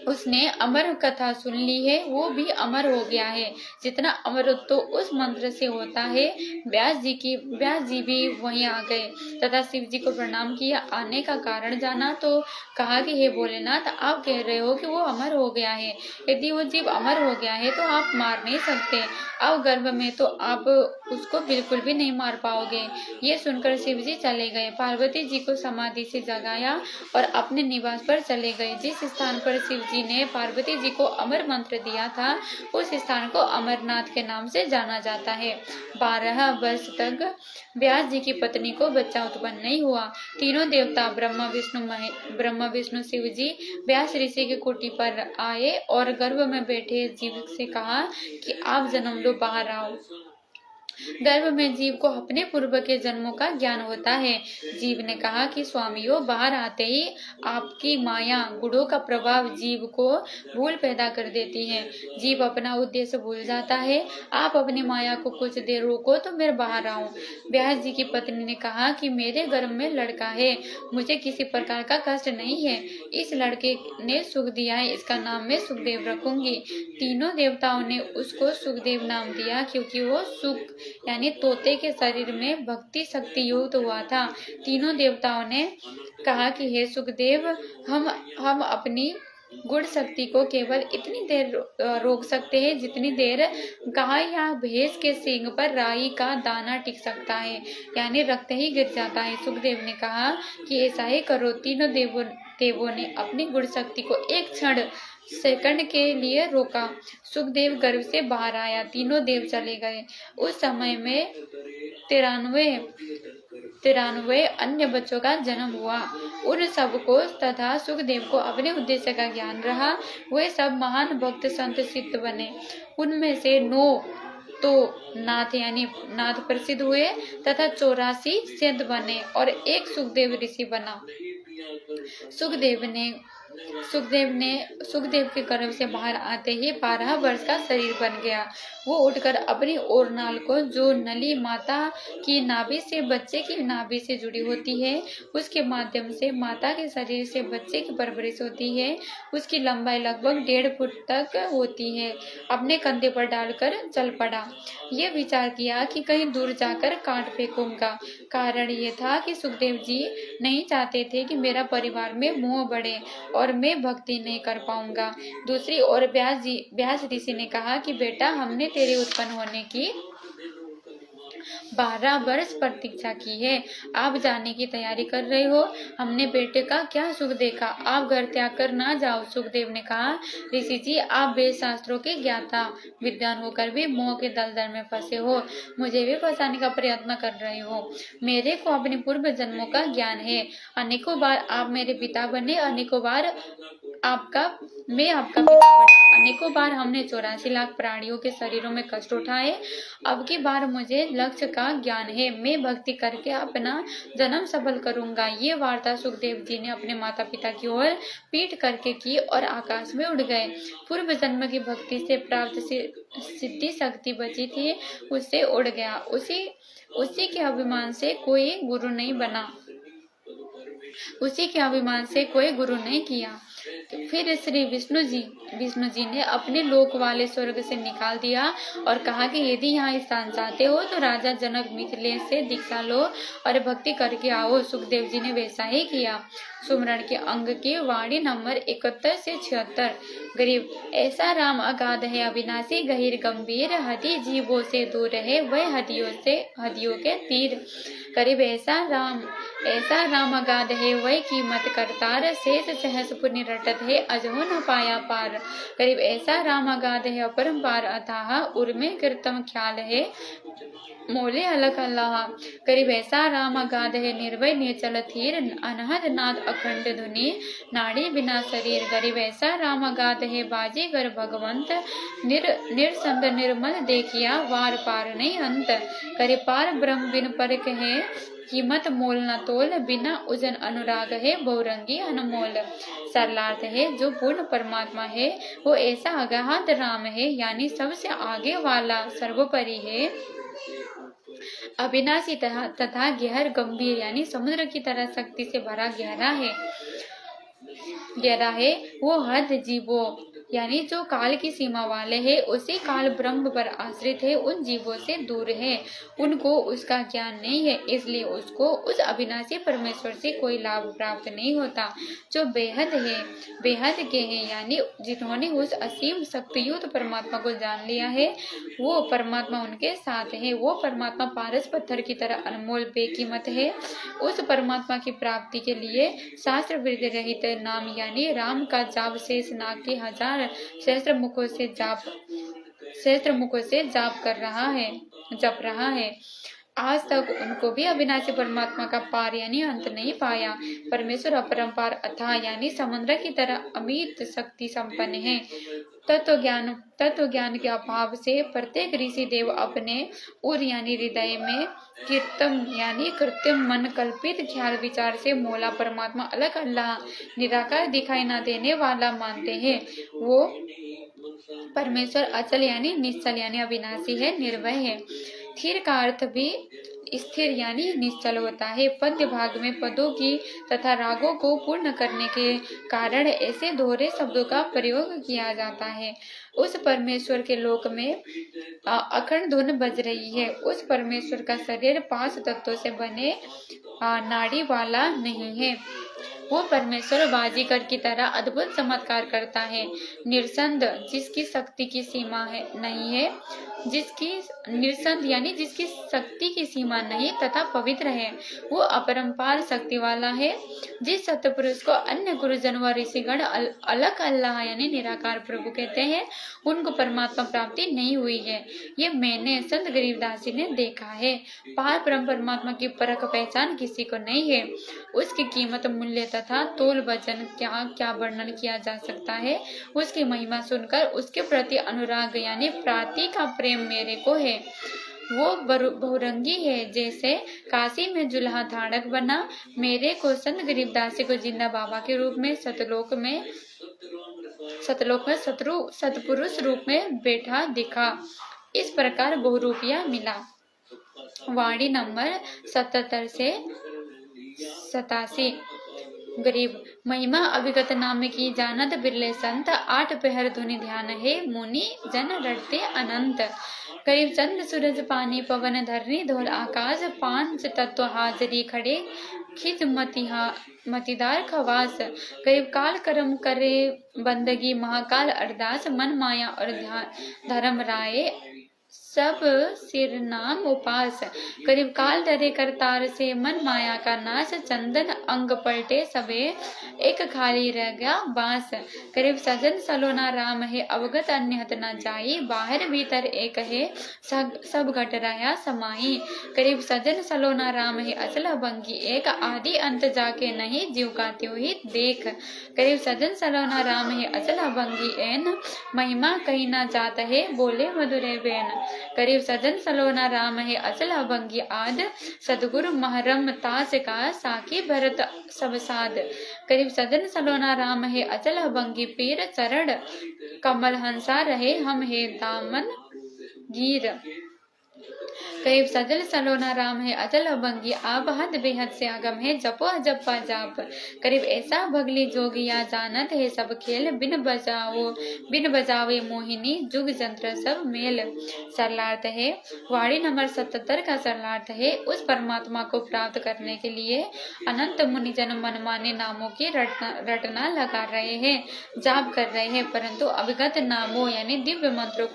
[SPEAKER 1] उसने अमर कथा सुन ली है, वो भी अमर हो गया है। जितना अमरत्व तो उस मंत्र से होता है। व्यास जी भी वहीं आ गए तथा शिव जी को प्रणाम किया। आने का कारण जाना तो कहा कि हे भोलेनाथ, आप कह रहे हो कि वो अमर हो गया है। यदि वो जीव अमर हो गया है तो आप मार नहीं सकते। अब गर्भ में तो आप उसको बिल्कुल भी नहीं मार पाओगे। ये सुनकर शिव जी चले गए। पार्वती जी को समाधि से जगाया और अपने निवास पर चले गए। जिस स्थान पर शिव जी ने पार्वती जी को अमर मंत्र दिया था उस स्थान को अमरनाथ के नाम से जाना जाता है। 12 वर्ष तक व्यास जी की पत्नी को बच्चा उत्पन्न नहीं हुआ। तीनों देवता ब्रह्मा विष्णु शिव जी व्यास ऋषि की कुटी पर आए और गर्भ में बैठे जीव से कहा कि आप जन्म लो, बाहर आओ। गर्भ में जीव को अपने पूर्व के जन्मों का ज्ञान होता है। जीव ने कहा कि स्वामियों, बाहर आते ही आपकी माया गुणों का प्रभाव जीव को भूल पैदा कर देती है। जीव अपना उद्देश्य भूल जाता है। आप अपनी माया को कुछ देर रोको तो मैं बाहर आऊं। व्यास जी की पत्नी ने कहा कि मेरे गर्भ में लड़का है, मुझे किसी प्रकार का कष्ट नहीं है। इस लड़के ने सुख दिया है, इसका नाम मैं सुखदेव रखूंगी। तीनों देवताओं ने उसको सुखदेव नाम दिया क्योंकि वो सुख यानी तोते के शरीर में भक्ति शक्ति युक्त हुआ था। तीनों देवताओं ने कहा कि हे सुखदेव, हम अपनी गुण शक्ति को केवल इतनी देर रोक सकते हैं जितनी देर गाय या भैंस के सींग पर राई का दाना टिक सकता है, यानी रक्त ही गिर जाता है। सुखदेव ने कहा कि ऐसा ही करो। तीनों देवों ने अपनी गुण शक्ति को एक क्षण सेकंड के लिए रोका। सुखदेव गर्भ से बाहर आया। तीनों देव चले गए। उस समय में 93 अन्य बच्चों का जन्म हुआ। उन सबको तथा सुखदेव को अपने उद्देश्य का ज्ञान रहा। वे सब महान भक्त संत सिद्ध बने। उनमें से 9 तो नाथ यानी नाथ प्रसिद्ध हुए तथा 84 सिद्ध बने और एक सुखदेव ऋषि बना। सुखदेव के गर्भ से बाहर आते ही 12 वर्ष का शरीर बन गया। वो उठकर अपनी ओरनाल को, जो नली माता की नाभि से बच्चे की नाभि से जुड़ी होती है, उसके माध्यम से माता के शरीर से बच्चे की परवरिश होती है। उसकी लंबाई लगभग 1.5 फुट तक होती है। अपने कंधे पर डालकर चल पड़ा। ये विचार किया कि कहीं दूर जाकर काट फेंकूंगा। कारण ये था कि सुखदेव जी नहीं चाहते थे कि मेरा परिवार में मोह बढ़े और मैं भक्ति नहीं कर पाऊंगा। दूसरी ओर व्यास ऋषि ने कहा कि बेटा, हमने तेरे उत्पन्न होने की 12 वर्ष प्रतीक्षा की है। आप जाने की तैयारी कर रहे हो। हमने बेटे का क्या सुख देखा। आप घर त्याग कर ना जाओ। सुखदेव ने कहा, ऋषि जी, आप वेद शास्त्रों के ज्ञाता विद्वान होकर भी मोह के दलदल में फंसे हो। मुझे भी फंसाने का प्रयत्न कर रहे हो। मेरे को अपने पूर्व जन्मों का ज्ञान है। अनेकों बार आप मेरे पिता बने, अनेकों बार मैं आपका पिता बना। अनेकों बार हमने 84 लाख प्राणियों के शरीरों में कष्ट उठाए। अब की बार मुझे लक्ष्य का ज्ञान है। मैं भक्ति करके अपना जन्म सफल करूंगा। ये वार्ता सुखदेव जी ने अपने माता पिता की ओर पीठ करके की और आकाश में उड़ गए। पूर्व जन्म की भक्ति से प्राप्त सिद्धि शक्ति बची थी, उससे उड़ गया। उसी के अभिमान से कोई गुरु नहीं बना, उसी के अभिमान से कोई गुरु नहीं किया। तो फिर श्री विष्णु जी ने अपने लोक वाले स्वर्ग से निकाल दिया और कहा कि यदि यहाँ स्थान चाहते हो तो राजा जनक मिथिलेश से दीक्षा लो और भक्ति करके आओ। सुखदेव जी ने वैसा ही किया। सुमरण के अंग की वाणी नंबर 71 से 76। गरीब, ऐसा राम अगाध है अविनाशी गहीर गंभीर, हदी जीवों से दूर है वह हदियों के तीर। गरीब, ऐसा राम अगाध है वह कीमत करतार, शेष सहस पुण्य रटत है अजहो न पाया पार। करीब ऐसा राम अगाध है अपरंपार अथाह, उर्मे कृतम ख्याल है मोले अलग अल्लाह। करीब ऐसा राम अगाध है निर्भय निचल थीर, अनहद नाद अखंड धुनि नाड़ी बिना शरीर। करीब ऐसा राम अगाध है बाजीगर भगवंत, निरसंग निर्मल देखिया वार पार नहीं अंत। करीब पार ब्रह्म बिन पर कहे कीमत मोल न तोल, बिना उजन अनुराग है बहुरंगी अनमोल। सरलार्थ है जो पूर्ण परमात्मा है वो ऐसा अगाध राम है, यानी सबसे आगे वाला सर्वोपरि है, अविनाशी तथा गहर गंभीर यानी समुद्र की तरह शक्ति से भरा गहरा है। वो हद जीवों यानी जो काल की सीमा वाले हैं, उसी काल ब्रह्म पर आश्रित है, उन जीवों से दूर है, उनको उसका ज्ञान नहीं है, इसलिए उसको उस अविनाशी परमेश्वर से कोई लाभ प्राप्त नहीं होता। जो बेहद है, बेहद के हैं यानी जिन्होंने उस असीम शक्तियुक्त परमात्मा को जान लिया है, वो परमात्मा उनके साथ है। वो परमात्मा पारस पत्थर की तरह अनमोल बेकीमत है। उस परमात्मा की प्राप्ति के लिए शास्त्र वृद्धि रहित नाम यानी राम का जाप शेष नाग के हजार सहस्त्र मुखों से जाप जप रहा है। आज तक उनको भी अविनाशी परमात्मा का पार यानी अंत नहीं पाया। परमेश्वर अपरंपार अथाह यानी समुद्र की तरह अमित शक्ति संपन्न है। तत्व ज्ञान के अभाव से प्रत्येक ऋषि देव अपने उर यानी हृदय में कृत्रिम मन कल्पित ख्याल विचार से मौला परमात्मा अलग अल्लाह निराकार दिखाई न देने वाला मानते हैं। वो परमेश्वर अचल यानी निश्चल यानी अविनाशी है, निर्भय है। स्थिर का अर्थ भी स्थिर यानी निश्चल होता है। पद्य भाग में पदों की तथा रागों को पूर्ण करने के कारण ऐसे दोहरे शब्दों का प्रयोग किया जाता है। उस परमेश्वर के लोक में अखंड धुन बज रही है। उस परमेश्वर का शरीर 5 तत्वों से बने नाड़ी वाला नहीं है। वो परमेश्वर बाजीगर की तरह अद्भुत चमत्कार करता है। निरसंद जिसकी शक्ति की सीमा नहीं है, निरसंद यानी जिसकी शक्ति की सीमा नहीं तथा पवित्र है। वो अपरंपार शक्ति वाला है। जिस सतपुरुष को अन्य गुरुजन व ऋषिगण अलग अल्लाह यानी निराकार प्रभु कहते हैं, उनको परमात्मा प्राप्ति नहीं हुई है। ये मैंने संत गरीबदास जी ने देखा है। पार ब्रह्म परमात्मा की परख पहचान किसी को नहीं है। उसकी कीमत मूल्य तथा तोल वजन क्या वर्णन किया जा सकता है। उसकी महिमा सुनकर उसके प्रति अनुराग यानी प्राति का प्रेम मेरे को है। वो बहुरंगी है, जैसे काशी में जुल्हा धाड़क बना, मेरे को संत गरीबदास को जिंदा बाबा के रूप में सतलोक में सतपुरुष रूप में बैठा दिखा। इस प्रकार बहुरूपिया मिला। वाणी नंबर 77 से 87। गरीब महिमा अभिगत नाम की जानत बिरले संत, 8 पहर धुनि ध्यान है मुनि जन रटते अनंत। करीब चंद्र सूरज पानी पवन धरनी धोल आकाश, 5 तत्व हाजरी खड़े खिज मतिदार खवास। करीब काल कर्म करे बंदगी महाकाल अरदास, मन माया और धर्म राय सब सिर नाम उपास। करीब काल डरे करतार से मन माया का नाश, चंदन अंग पलटे सबे एक खाली रह गया बास। करीब सजन सलोना राम है अवगत अन्य हत न जाई, बाहर भीतर एक है सब घट रहा समाई। करीब सजन सलोना राम है अचल भंगी एक, आदि अंत जाके नहीं जीव का त्यों ही देख। करीब सजन सलोना राम है अचल भंगी एन, महिमा कहीं ना जात है बोले मधुरे बेन। करीब सजन सलोना राम है अचल अभंगी आद, सदगुरु महरम तास का साकी भरत सब साध। करीब सजन सलोना राम है अचल अभंगी पीर, चरण कमल हंसा रहे हम है दामन गिर। करीब सजल सलोना राम है अचल अभंगी आप, हद बेहद से आगम है जपो जपा जाप। करीब ऐसा भगली जोगिया जानत है सब खेल, बिन बजावे मोहिनी जुग जंत्र सब मेल। सरलार्थ है वाणी नंबर 77 का सरलार्थ है, उस परमात्मा को प्राप्त करने के लिए अनंत मुनिजन मनमाने नामों की रटना लगा रहे हैं, जाप कर रहे हैं, परंतु अभिगत नामों यानी दिव्य मंत्रों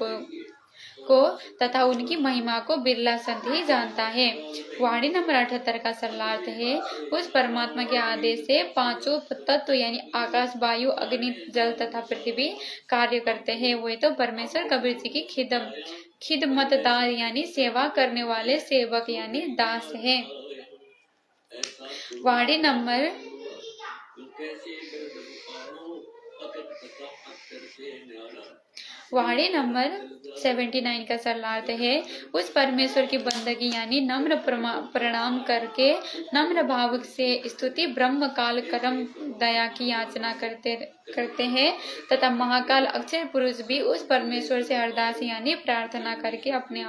[SPEAKER 1] को तथा उनकी महिमा को बिरला संत ही जानता है। वाणी नंबर 78 का सरलार्थ है, उस परमात्मा के आदेश से पांचों तत्व यानी आकाश, वायु, अग्नि, जल तथा पृथ्वी कार्य करते हैं। वही तो परमेश्वर कबीर जी की खिदमतदार यानी सेवा करने वाले सेवक यानी दास है। वाणी नंबर 79 का सरलार्थ है, उस परमेश्वर की बंदगी यानी नम्र प्रणाम करके नम्र भाव से स्तुति, ब्रह्म काल कर्म दया की याचना करते हैं तथा महाकाल अक्षर पुरुष भी उस परमेश्वर से अरदास यानी प्रार्थना करके अपने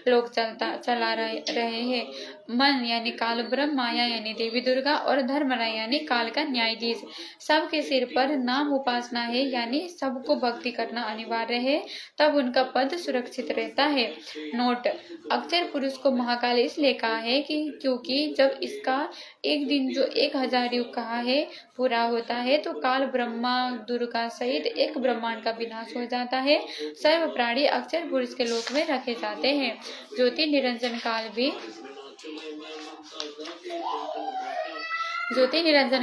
[SPEAKER 1] लोक चला रहे हैं। मन यानी काल ब्रह्म, माया यानी देवी दुर्गा और धर्मराय यानी काल का न्यायाधीश सबके सिर पर नाम उपासना है यानी सबको भक्ति करना अनिवार्य है, तब उनका पद सुरक्षित रहता है। नोट: अक्षर पुरुष को महाकाल इसलिए कहा है क्योंकि जब इसका एक दिन जो 1000 युग कहा है पूरा होता है तो काल ब्रह्मा दुर्गा सहित एक ब्रह्मांड का विनाश हो जाता है। सर्व प्राणी अक्षर पुरुष के लोक में रखे जाते हैं। ज्योति निरंजन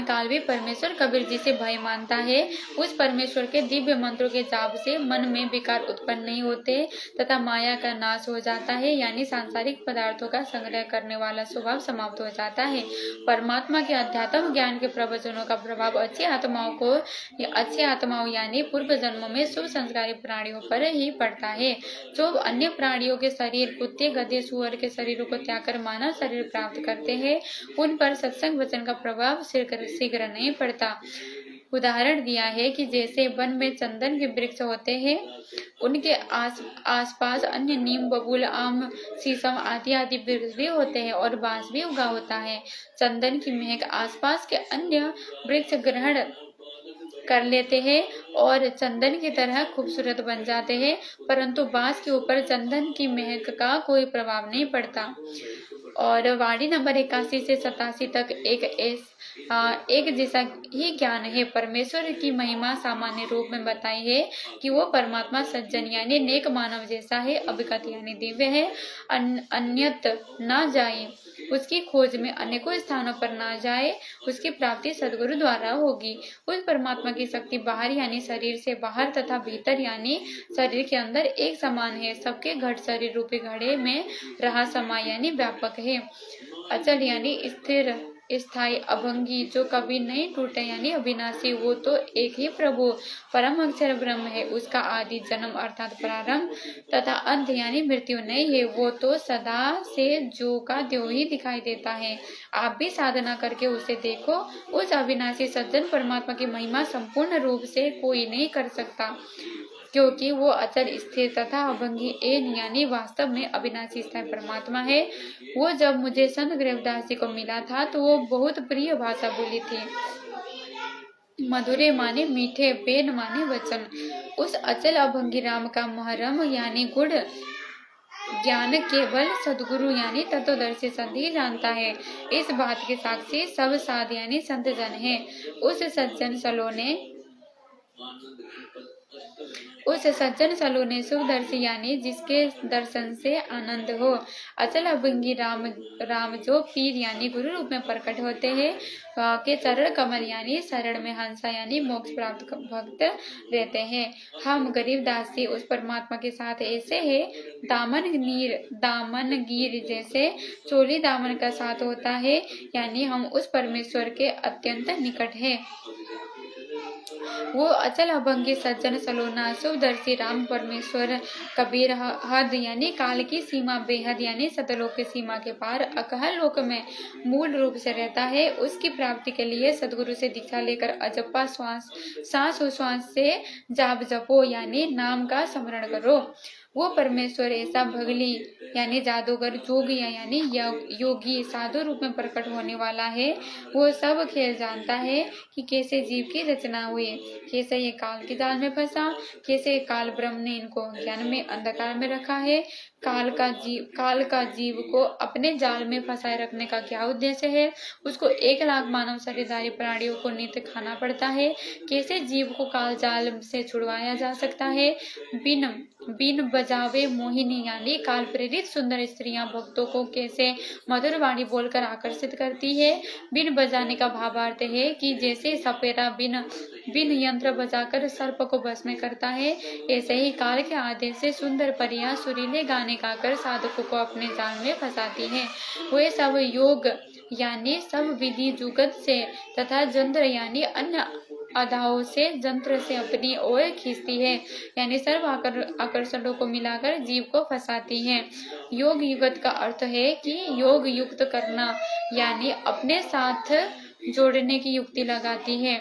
[SPEAKER 1] काल भी परमेश्वर कबीर जी से भय मानता है। उस परमेश्वर के दिव्य मंत्रों के जाप से मन में विकार उत्पन्न नहीं होते तथा माया का नाश हो जाता है यानी सांसारिक पदार्थों का संग्रह करने वाला स्वभाव समाप्त हो जाता है। परमात्मा के अध्यात्म ज्ञान के प्रवचनों का प्रभाव अच्छी आत्माओं यानी पूर्व जन्मों में शुभ संस्कारी प्राणियों पर ही पड़ता है। जो अन्य प्राणियों के शरीर, कुत्ते, गधे, सुअर के शरीरों को त्याग कर मानव शरीर प्राप्त करते हैं, उन पर सत्संग वचन का प्रभाव शीघ्र नहीं पड़ता। उदाहरण दिया है कि जैसे वन में चंदन के वृक्ष होते हैं, उनके आसपास अन्य नीम, बबूल, आम, शीशम आदि वृक्ष भी होते हैं और बांस भी उगा होता है। चंदन की महक आसपास के अन्य वृक्ष ग्रहण कर लेते हैं और चंदन की तरह खूबसूरत बन जाते हैं, परंतु बांस के ऊपर चंदन की महक का कोई प्रभाव नहीं पड़ता। और वाणी नंबर 81 से 87 तक एक जैसा ही ज्ञान है। परमेश्वर की महिमा सामान्य रूप में बताई है कि वो परमात्मा सज्जन यानी नेक मानव जैसा है, अभिगत यानी दिव्य है, अन्यत न जाए, उसकी खोज में अनेकों स्थानों पर ना जाए, उसकी प्राप्ति सदगुरु द्वारा होगी। उस परमात्मा की शक्ति बाहर यानी शरीर से बाहर तथा भीतर यानी शरीर के अंदर एक समान है। सबके घट शरीर रूपी घड़े में रहा समा यानी व्यापक है। अचल यानी स्थिर, स्थायी, अभंगी, जो कभी नहीं टूटे यानी अविनाशी, वो तो एक ही प्रभु परम अक्षर ब्रह्म है। उसका आदि जन्म अर्थात प्रारंभ तथा अंत यानी मृत्यु नहीं है। वो तो सदा से जो का त्यों ही दिखाई देता है। आप भी साधना करके उसे देखो। उस अविनाशी सज्जन परमात्मा की महिमा संपूर्ण रूप से कोई नहीं कर सकता, क्योंकि वो अचल, स्थिर तथा अभंगी यानी वास्तव में अविनाशी स्थायी परमात्मा है। वो जब मुझे संत गरीबदास जी को मिला था तो वो बहुत प्रिय भाषा बोली थी। मधुरे माने मीठे, बेन माने वचन। उस अचल अभंगी राम का महरम यानी गुण ज्ञान केवल सदगुरु यानी तत्वदर्शी संत ही जानता है। इस बात के साक्षी सब साध यानी संत जन है। उस सज्जन सलोने सुखदर्शी यानी जिसके दर्शन से आनंद हो। अचल अभंगी राम जो पीर यानी गुरु रूप में प्रकट होते हैं, के चरण कमल यानी शरण में हंसा यानी मोक्ष प्राप्त भक्त रहते हैं। हम गरीबदास जी उस परमात्मा के साथ ऐसे है दामनगीर जैसे चोली दामन का साथ होता है, यानी हम उस परमेश्वर के अत्यंत निकट है। वो अचल अभंगी सज्जन सलोना शुभदर्शी राम परमेश्वर कबीर हद यानी काल की सीमा, बेहद यानी सतलोक की सीमा के पार अकहल लोक में मूल रूप से रहता है। उसकी प्राप्ति के लिए सदगुरु से दीक्षा लेकर अजप्पा सांस उश्वास से जाप जपो यानी नाम का स्मरण करो। वो परमेश्वर ऐसा भगली यानी जादूगर, जोगी यानी योगी साधु रूप में प्रकट होने वाला है। वो सब खेल जानता है कि कैसे जीव की रचना हुई, कैसे ये काल की जाल में फंसा, कैसे काल ब्रह्म ने इनको ज्ञान में अंधकार में रखा है। काल का जीव को अपने जाल में फंसाए रखने का क्या उद्देश्य है। उसको 1 लाख मानव शरीरधारी प्राणियों को नित्य खाना पड़ता है। कैसे जीव को काल जाल से छुड़वाया जा सकता है। बीन बजावे मोहिनी यानी काल प्रेरित सुंदर स्त्रियां भक्तों को कैसे मधुर वाणी बोलकर आकर्षित करती है। बीन बजाने का भावार्थ है कि जैसे सपेरा बिन यंत्र बजाकर सर्प को बस में करता है, ऐसे ही काल के आदेश से सुंदर परियां सुरीले गाने गाकर साधकों को अपने जाल में फंसाती है। वे सब योग यानी सब विधि जुगत से तथा जंत्र यानी अन्य अदाओं से जंत्र से अपनी ओर खींचती है, यानी सर्व आकर्षणों को मिलाकर जीव को फंसाती है। योग युगत का अर्थ है कि योग युक्त करना यानी अपने साथ जोड़ने की युक्ति लगाती है।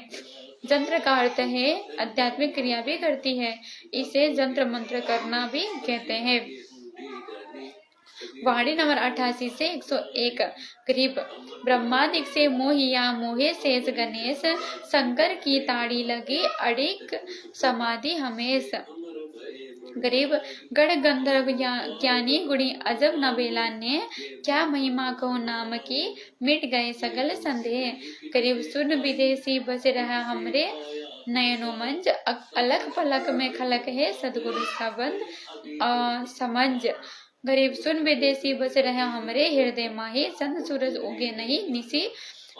[SPEAKER 1] जंत्र का अर्थ है आध्यात्मिक क्रिया भी करती है, इसे जंत्र मंत्र करना भी कहते हैं। वाणी नंबर 88 से 101। गरीब ब्रह्मादिक से मोहिया मोहे शेष गणेश, शंकर की ताड़ी लगी अड़िक समाधि हमेश। गरीब गढ़ गंधर्व ज्ञानी गुणी अजब नबेला ने, क्या महिमा कहो नाम की मिट गए सगल संदेह। गरीब सुन विदेशी बस रहा हमरे नयनो मंज, अलख पलक में खलक है सदगुरु सबंध समझ। गरीब सुन विदेशी बस रहे हमरे हृदय माही, चंद सूरज उगे नहीं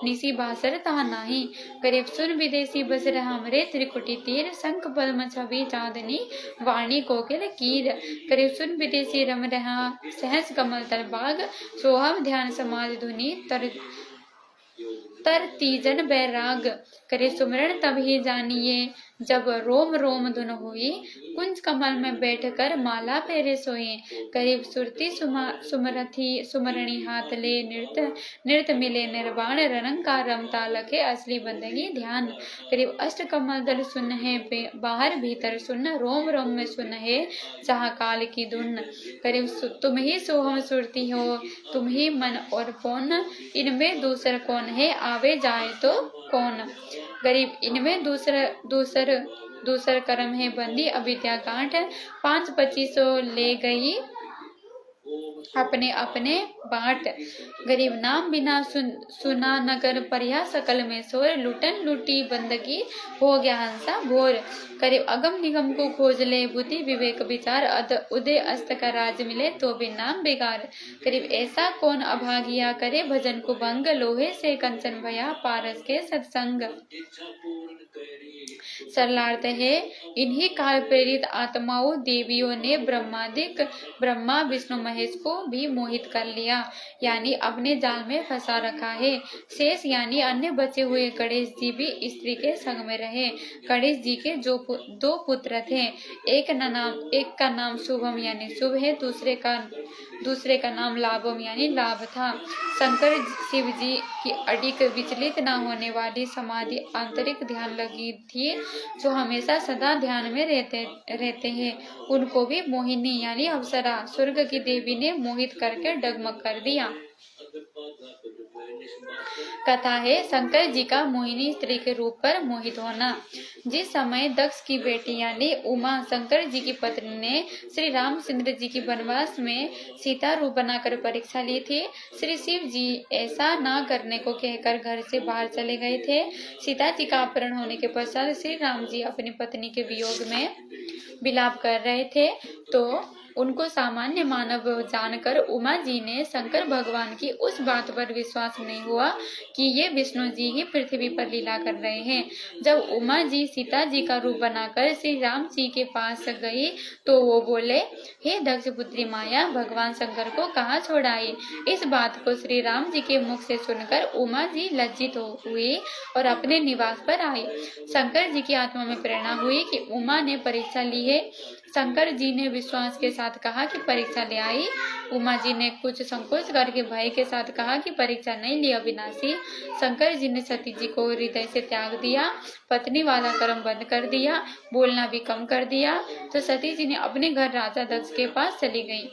[SPEAKER 1] निसी बासर ता नाही। गरीब सुन विदेशी बस रहे हमरे त्रिकुटी तीर, शंख पद्म छवि चांदनी वाणी कोकिल कीर। गरीब सुन विदेशी रम रहा सहस कमल तर बाग, सोहम ध्यान समाज धुनि तर तीजन बैराग। करे सुमरण तब ही जानिए जब रोम रोम धुन हुई, कुंज कमल में बैठकर माला पेरे सोए। करीब सुरती सुमरणी हाथ ले नृत्य मिले निर्वाण, रनंकार रमता लखे असली बंदगी ध्यान। करीब अष्ट कमल दल सुन है बाहर भीतर सुन, रोम रोम में सुन है जहाँ काल की धुन। करीब तुम ही सोहम सुरती हो, तुम ही मन और पौन, इनमें दूसर कौन है आवे जाए तो कौन। गरीब इनमें दूसर कर्म है बंदी अविद्या गांठ, 5-25 ले गई अपने अपने बाट। गरीब नाम बिना सुना नगर परिया सकल में शोर, लुटन लुटी बंदगी हो गया हंसा भोर। करीब अगम निगम को खोज ले बुद्धि विवेक विचार, उदय अस्त का राज मिले तो भी नाम बेकार। करीब ऐसा कौन अभागिया करे भजन को भंग, लोहे से कंचन भया पारस के सत्संग। सरलार्थ है इन्हीं काल प्रेरित आत्माओं देवियों ने ब्रह्मा विष्णु महेश को भी मोहित कर लिया, यानी अपने जाल में फंसा रखा है। शेष यानी अन्य बचे हुए गणेश जी भी स्त्री के संग में रहे। गणेश जी के जो 2 पुत्र थे, एक का नाम शुभम यानी शुभ है, दूसरे का नाम लाभम यानी लाभ था। शंकर शिव जी की अडिक विचलित न होने वाली समाधि आंतरिक ध्यान लगी थी, जो हमेशा सदा ध्यान में रहते हैं। उनको भी मोहिनी यानी अप्सरा स्वर्ग की देवी ने मोहित करके डगमग कर दिया। कथा है शंकर जी का मोहिनी स्त्री के रूप पर मोहित होना। जिस समय दक्ष की बेटी यानी उमा शंकर जी की पत्नी ने श्री रामचंद्र जी की वनवास में सीता रूप बनाकर परीक्षा ली थी, श्री शिव जी ऐसा ना करने को कहकर घर से बाहर चले गए थे। सीता जी का अपहरण होने के पश्चात श्री राम जी अपनी पत्नी के वियोग में विलाप कर रहे थे, तो उनको सामान्य मानव जानकर उमा जी ने शंकर भगवान की उस बात पर विश्वास नहीं हुआ कि ये विष्णु जी ही पृथ्वी पर लीला कर रहे हैं। जब उमा जी सीता जी का रूप बनाकर श्री राम जी के पास गई तो वो बोले, हे दक्ष पुत्री माया, भगवान शंकर को कहाँ छोड़ाई। इस बात को श्री राम जी के मुख से सुनकर उमा जी लज्जित हुई और अपने निवास पर आई। शंकर जी की आत्मा में प्रेरणा हुई कि उमा ने परीक्षा ली है। शंकर जी ने विश्वास के साथ कहा कि परीक्षा ले आई। उमा जी ने कुछ संकोच करके भय के साथ कहा कि परीक्षा नहीं ली अविनाशी। शंकर जी ने सती जी को हृदय से त्याग दिया, पत्नी वाला कर्म बंद कर दिया, बोलना भी कम कर दिया। तो सती जी ने अपने घर राजा दक्ष के पास चली गई।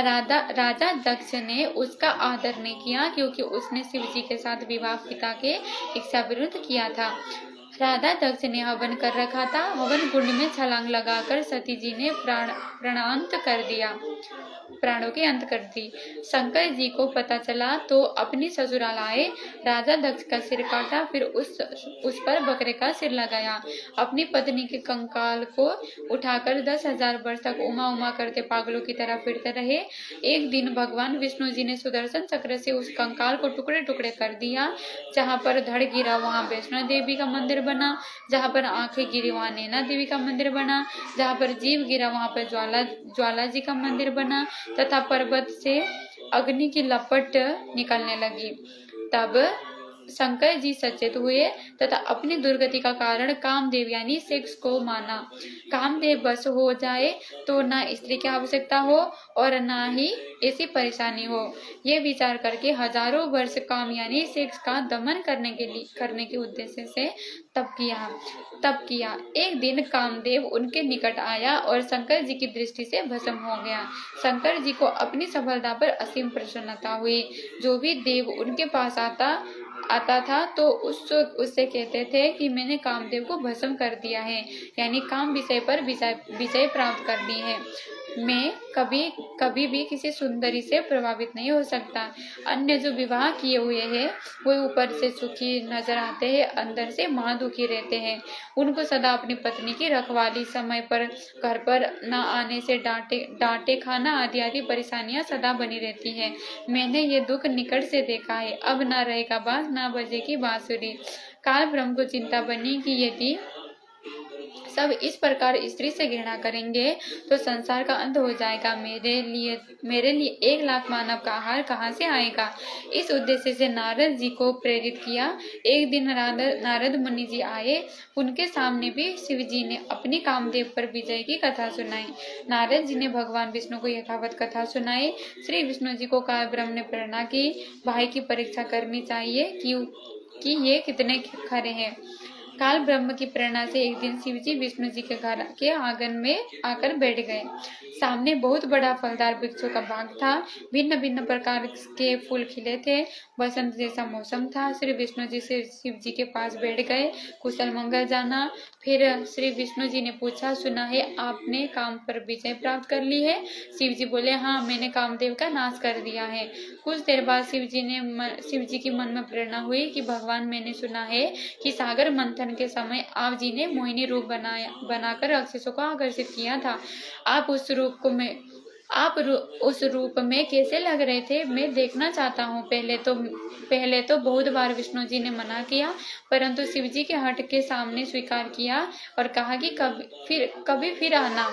[SPEAKER 1] राजा दक्ष ने उसका आदर नहीं किया, क्योंकि उसने शिव जी के साथ विवाह पिता के इच्छा विरुद्ध किया था। राजा दक्ष ने हवन कर रखा था। हवन कुंड में छलांग लगाकर सती जी ने प्राणांत कर दिया। प्राणों की अंत कर दी। शंकर जी को पता चला तो अपनी ससुराल आए, राजा दक्ष का सिर काटा, फिर उस पर बकरे का सिर लगाया। अपनी पत्नी के कंकाल को उठाकर 10,000 वर्ष तक उमा उमा करते पागलों की तरह फिरते रहे। एक दिन भगवान विष्णु जी ने सुदर्शन चक्र से उस कंकाल को टुकड़े टुकड़े कर दिया। जहाँ पर धड़ गिरा वहाँ वैष्णो देवी का मंदिर बना, जहाँ पर आंखें गिरी वहाँ नैना देवी का मंदिर बना, जहाँ पर जीव गिरा वहाँ पर ज्वाला जी का मंदिर बना, तथा पर्वत से अग्नि की लपट निकलने लगी। तब शंकर जी सचेत हुए तथा अपनी दुर्गति का कारण कामदेव यानी सेक्स को माना। कामदेव बस हो जाए तो ना स्त्री की आवश्यकता हो और ना ही ऐसी परेशानी हो। ये विचार करके हजारों वर्ष काम यानी सेक्स का दमन करने के उद्देश्य से तप किया। एक दिन कामदेव उनके निकट आया और शंकर जी की दृष्टि से भस्म हो गया। शंकर जी को अपनी सफलता पर असीम प्रसन्नता हुई। जो भी देव उनके पास आता था तो उससे कहते थे कि मैंने कामदेव को भस्म कर दिया है, यानी काम विषय पर विजय प्राप्त कर ली है। मैं कभी भी किसी सुंदरी से प्रभावित नहीं हो सकता। अन्य जो विवाह किए हुए हैं वो ऊपर से सुखी नजर आते हैं, अंदर से महादुखी रहते हैं। उनको सदा अपनी पत्नी की रखवाली, समय पर घर पर न आने से डांटे खाना आदि आदि परेशानियां सदा बनी रहती है। मैंने ये दुख निकट से देखा है। अब न रहेगा बांस, न बजेगी बांसुरी। काल ब्रह्म को चिंता बनी कि यदि सब इस प्रकार स्त्री से घृणा करेंगे तो संसार का अंत हो जाएगा। मेरे लिए 1,00,000 मानव का आहार कहाँ से आएगा। इस उद्देश्य से नारद जी को प्रेरित किया। एक दिन नारद मुनि जी आए। उनके सामने भी शिव जी ने अपनी कामदेव पर विजय की कथा सुनाई। नारद जी ने भगवान विष्णु को यथावत कथा सुनाई। श्री विष्णु जी को काल ब्रह्म ने प्रेरणा की, भाई की परीक्षा करनी चाहिए कि ये कितने खरे हैं। काल ब्रह्म की प्रेरणा से एक दिन शिव जी विष्णु जी के घर के आंगन में आकर बैठ गए। सामने बहुत बड़ा फलदार वृक्षों का बाग था। भिन्न भिन्न प्रकार के फूल खिले थे। बसंत जैसा मौसम था। श्री विष्णु जी से शिव जी के पास बैठ गए, कुशल मंगल जाना। फिर श्री विष्णु जी ने पूछा, सुना है आपने काम पर विजय प्राप्त कर ली है। शिव जी बोले, हाँ, मैंने कामदेव का नाश कर दिया है। कुछ देर बाद शिव जी की मन में प्रेरणा हुई कि भगवान, मैंने सुना है कि सागर मंथन के समय आप जी ने मोहिनी रूप बनाकर राक्षसों को आकर्षित किया था। आप उस रूप में कैसे लग रहे थे, मैं देखना चाहता हूँ। पहले तो बहुत बार विष्णु जी ने मना किया, परंतु शिव जी के हट के सामने स्वीकार किया और कहा कि कभी फिर आना।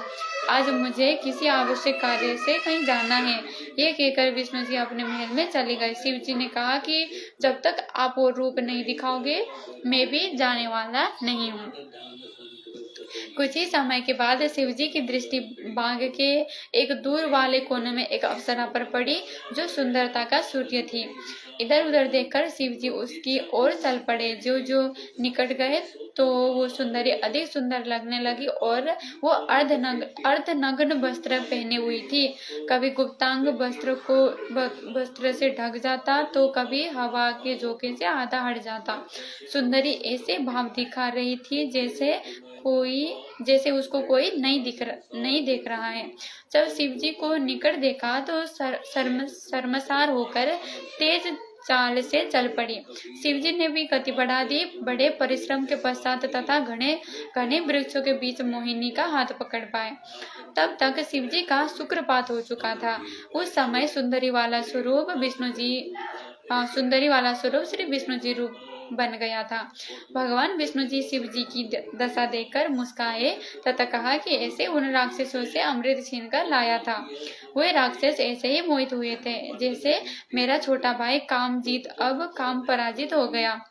[SPEAKER 1] आज मुझे किसी आवश्यक कार्य से कहीं जाना है। ये कहकर विष्णु जी अपने महल में चले गए। शिव जी ने कहा कि जब तक आप वो रूप नहीं दिखाओगे मैं भी जाने वाला नहीं हूँ। कुछ ही समय के बाद शिव जी की दृष्टि बाग के एक दूर वाले कोने में एक अप्सरा पर पड़ी जो सुंदरता का सूर्य थी। इधर उधर देखकर शिव जी उसकी ओर चल पड़े। जो निकट गए तो वो सुंदरी अधिक सुंदर लगने लगी और वो अर्धनग्न वस्त्र पहने हुई थी। कभी गुप्तांग वस्त्र से ढक जाता तो कभी हवा के झोंके से आधा हट जाता। सुंदरी ऐसे भाव दिखा रही थी जैसे उसको कोई नहीं देख रहा है। जब शिव जी को निकट देखा तो शर्मसार होकर तेज चाल से चल पड़ी। शिव जी ने भी गति बढ़ा दी। बड़े परिश्रम के पश्चात तथा घने वृक्षों के बीच मोहिनी का हाथ पकड़ पाए। तब तक शिव जी का शुक्रपात हो चुका था। उस समय सुंदरी वाला स्वरूप श्री विष्णु जी रूप बन गया था। भगवान विष्णु जी शिव जी की दशा देखकर मुस्काए तथा कहा कि ऐसे उन राक्षसों से अमृत छीन कर लाया था। वे राक्षस ऐसे ही मोहित हुए थे जैसे मेरा छोटा भाई कामजीत अब काम पराजित हो गया।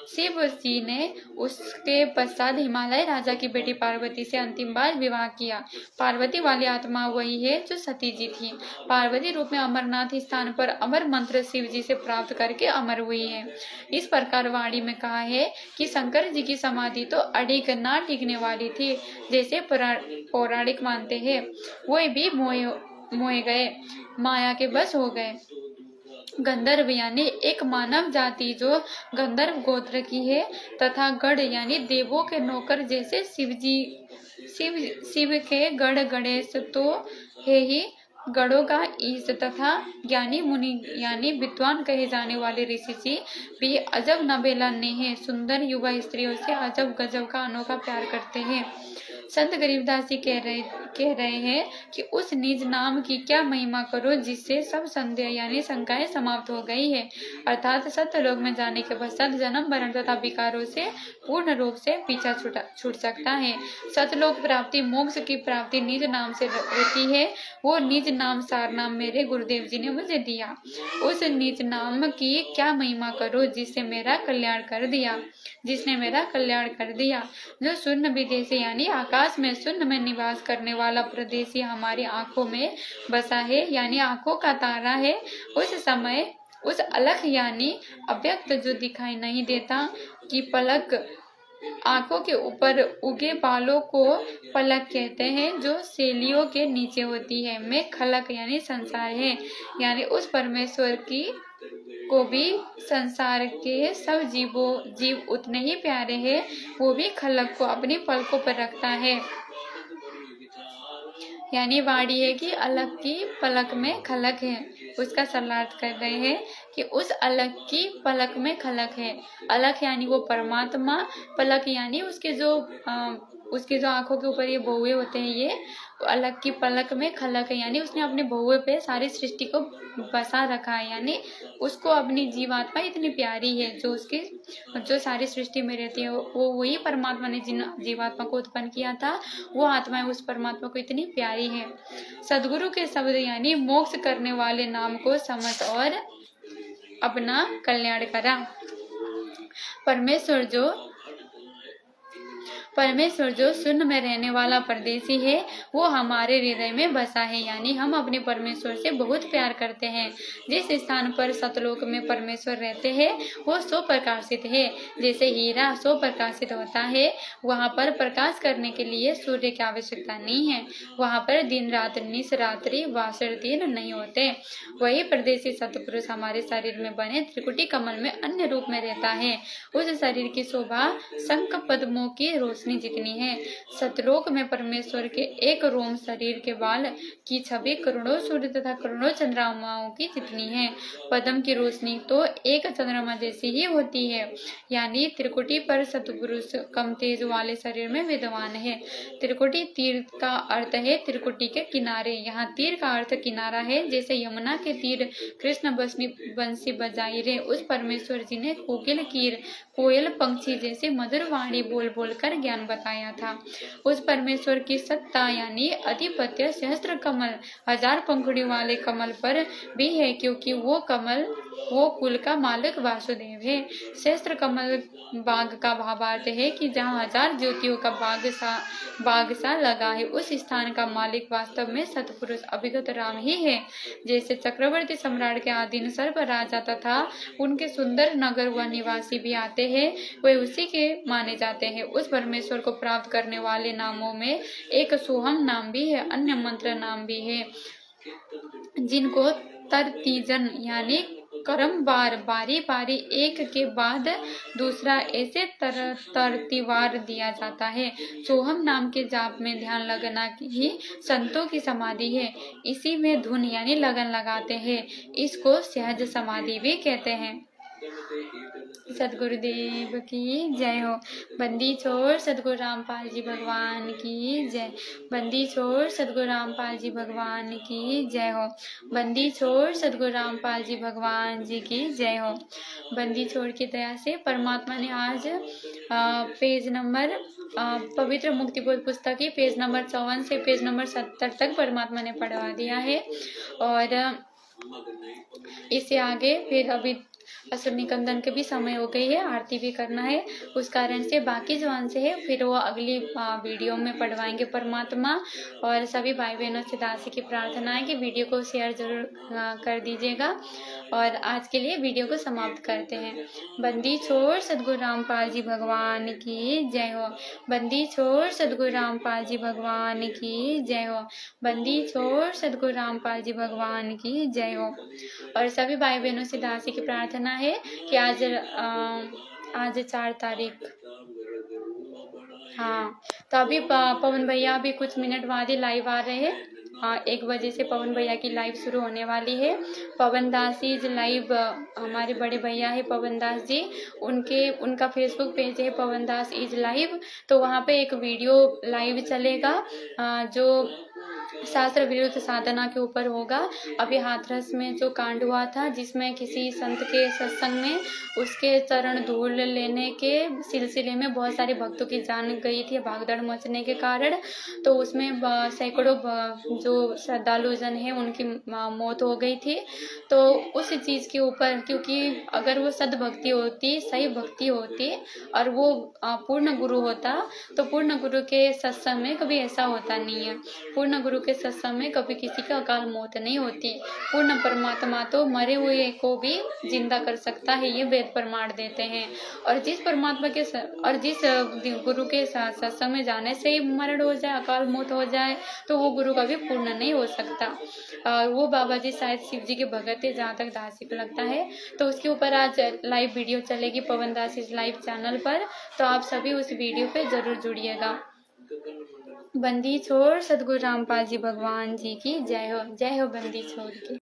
[SPEAKER 1] शिव जी ने उसके पश्चात हिमालय राजा की बेटी पार्वती से अंतिम बार विवाह किया। पार्वती वाली आत्मा वही है जो सती जी थी। पार्वती रूप में अमरनाथ स्थान पर अमर मंत्र शिव जी से प्राप्त करके अमर हुई है। इस प्रकार वाणी में कहा है कि शंकर जी की समाधि तो अड़िग ना टिकने वाली थी, जैसे पौराणिक मानते हैं। वे भी मोहे गए, माया के बस हो गए। गंधर्व यानी एक मानव जाति जो गंधर्व गोत्र की है तथा गढ़ यानी देवों के नौकर जैसे शिव के गढ़ गणेश तो है ही, गणों का ईश तथा ज्ञानी मुनि यानी विद्वान कहे जाने वाले ऋषि जी भी अजब नबेला नेह सुंदर युवा स्त्रियों से अजब गजब का अनोखा प्यार करते हैं। संत गरीबदास जी कह रहे हैं कि उस निज नाम की क्या महिमा करो जिससे सब संदेह यानी शंकाएं समाप्त हो गई है, अर्थात सत्य लोक में जाने के पश्चात जन्म मरण तथा विकारों से पूर्ण रूप से पीछा छूट सकता है। सतलोक प्राप्ति मोक्ष की प्राप्ति निज नाम से होती है। वो निज नाम सार नाम मेरे गुरुदेव जी ने मुझे दिया। उस निज नाम की क्या महिमा करो जिससे मेरा कल्याण कर दिया, जिसने मेरा कल्याण कर दिया। जो शून्य विदेशी यानी आकाश में शून्य में निवास करने वाला प्रदेशी हमारी आंखों में बसा है यानी आंखों का तारा है। उस समय उस अलख यानी अव्यक्त जो दिखाई नहीं देता कि पलक आंखों के ऊपर उगे बालों को पलक कहते हैं, जो सेलियों के नीचे होती है, में खलक यानी संसार है। यानी उस परमेश्वर की को भी संसार के सब जीव उतने ही प्यारे हैं। वो भी खलक को अपनी पलकों पर रखता है। यानी वाणी है कि अलग की पलक में खलक है। उसका सरलार्थ कर रहे हैं कि उस अलग की पलक में खलक है। अलग यानी वो परमात्मा, पलक यानी उसके जो आंखों के ऊपर ये बहुए होते हैं, ये अलग की पलक में खलक है। यानी उसने अपने बहुए पे सारी सृष्टि को बसा रखा है। यानी उसको अपनी जीवात्मा इतनी प्यारी है, जो सारी सृष्टि में रहती है, वो वही परमात्मा ने जिन जीवात्मा को उत्पन्न किया था, वो आत्मा उस परमात्मा को इतनी प्यारी है। सदगुरु के शब्द यानी मोक्ष करने वाले नाम को समझ और अपना कल्याण करा। परमेश्वर जो शून्य में रहने वाला परदेशी है, वो हमारे हृदय में बसा है। यानी हम अपने परमेश्वर से बहुत प्यार करते हैं। जिस स्थान पर सतलोक में परमेश्वर रहते हैं वो सो प्रकाशित है। जैसे हीरा सो प्रकाशित होता है, वहाँ पर प्रकाश करने के लिए सूर्य की आवश्यकता नहीं है। वहाँ पर दिन रात निस रात्रि वासर दिन नहीं होते। वही परदेशी सतपुरुष हमारे शरीर में बने त्रिकुटी कमल में अन्य रूप में रहता है। उस शरीर की शोभा शंख पद्मों की रोशनी जितनी है। सतलोक में परमेश्वर के एक रोम शरीर के बाल की छवि करोड़ों सूर्य तथा करोड़ों चंद्रमाओं की जितनी है। पद्म की रोशनी तो एक चंद्रमा जैसी ही होती है। यानी त्रिकुटी पर सतपुरुष कम तेज वाले शरीर में विद्वान है। त्रिकुटी तीर का अर्थ है त्रिकुटी के किनारे। यहाँ तीर का अर्थ किनारा है। जैसे यमुना के तीर कृष्ण बंसी बजाई रहे, उस परमेश्वर जी ने कोयल पंक्षी जैसे मधुर वाणी बोल बोलकर ज्ञान बताया था। उस परमेश्वर की सत्ता यानी अधिपत्य सहस्त्र कमल हजार पंखुड़ियों वाले कमल पर भी है, क्योंकि वो कुल का मालिक वासुदेव है। सहस्त्र कमल बाग का भावार्थ है कि जहाँ हजार ज्योतियों का बाग सा लगा है, उस स्थान का मालिक वास्तव में सतपुरुष अभिगत राम ही है। जैसे चक्रवर्ती सम्राट के अधीन सर्व राजा तथा उनके सुंदर नगर व निवासी भी आते हैं, वे उसी के माने जाते हैं। उस परमेश्वर को प्राप्त करने वाले नामों में एक सोहम नाम भी है, अन्य मंत्र नाम भी है, जिनको तरतीजन यानी क्रमवार बारी बारी एक के बाद दूसरा ऐसे तरतीवार दिया जाता है। सोहम नाम के जाप में ध्यान लगना ही संतों की समाधि है। इसी में धुन यानी लगन लगाते हैं। इसको सहज समाधि भी कहते हैं। सदगुरुदेव की जय हो। बंदी छोड़ सदगुरु रामपाल जी भगवान की जय। बंदी छोड़ सदगुरु रामपाल जी भगवान की जय हो। बंदी छोड़ सदगुरु रामपाल जी भगवान जी की जय हो। बंदी छोड़ की दया से परमात्मा ने आज पेज नंबर पवित्र मुक्तिबोध पुस्तक की पेज नंबर 54 से पेज नंबर 70 तक परमात्मा ने पढ़वा दिया है। और इससे आगे फिर अभी असुर निकंदन के भी समय हो गई है, आरती भी करना है। उस कारण से बाकी जो अंश है फिर वो अगली वीडियो में पढ़वाएंगे परमात्मा। और सभी भाई बहनों से दासी की प्रार्थना है कि वीडियो को शेयर जरूर कर दीजिएगा। और आज के लिए वीडियो को समाप्त करते हैं। बंदी छोड़ सदगुरु रामपाल जी भगवान की जय हो। बंदी छोड़ सदगुरु रामपाल जी भगवान की जय हो। बंदी छोड़ सदगुरु रामपाल जी भगवान की जय हो। और सभी भाई बहनों से दासी की प्रार्थना है कि आज 4 तारीख, हाँ, तो अभी पवन भैया अभी कुछ मिनट बाद ही लाइव आ रहे हैं। 1 बजे से पवन भैया की लाइव शुरू होने वाली है। पवन दास इज लाइव, हमारे बड़े भैया है पवन दास जी, उनका फेसबुक पेज है पवन दास इज लाइव। तो वहाँ पे एक वीडियो लाइव चलेगा जो शास्त्र विरुद्ध साधना के ऊपर होगा। अभी हाथरस में जो कांड हुआ था, जिसमें किसी संत के सत्संग में उसके चरण धूल लेने के सिलसिले में बहुत सारे भक्तों की जान गई थी भागदौड़ मचने के कारण। तो उसमें सैकड़ों जो श्रद्धालु जन है उनकी मौत हो गई थी। तो उस चीज़ के ऊपर, क्योंकि अगर वो सद्भक्ति होती, सही भक्ति होती और वो पूर्ण गुरु होता, तो पूर्ण गुरु के सत्संग में कभी ऐसा होता नहीं है। पूर्ण गुरु के सत्संग में कभी किसी का अकाल मौत नहीं होती। पूर्ण परमात्मा तो मरे हुए को भी जिंदा कर सकता है, ये वेद प्रमाण देते हैं। और जिस परमात्मा के और जिस गुरु के सत्संग में जाने से ही मरण हो जाए, अकाल मौत हो जाए, तो वो गुरु कभी पूर्ण नहीं हो सकता। वो बाबा जी शायद शिव जी के भगत है, जहाँ तक दासी को लगता है। तो उसके ऊपर आज लाइव वीडियो चलेगी पवन दास इस लाइव चैनल पर, तो आप सभी उस वीडियो पे जरूर जुड़िएगा। बंदी छोड़ सदगुरु रामपाल जी भगवान जी की जय हो, जय हो बंदी छोड़ की।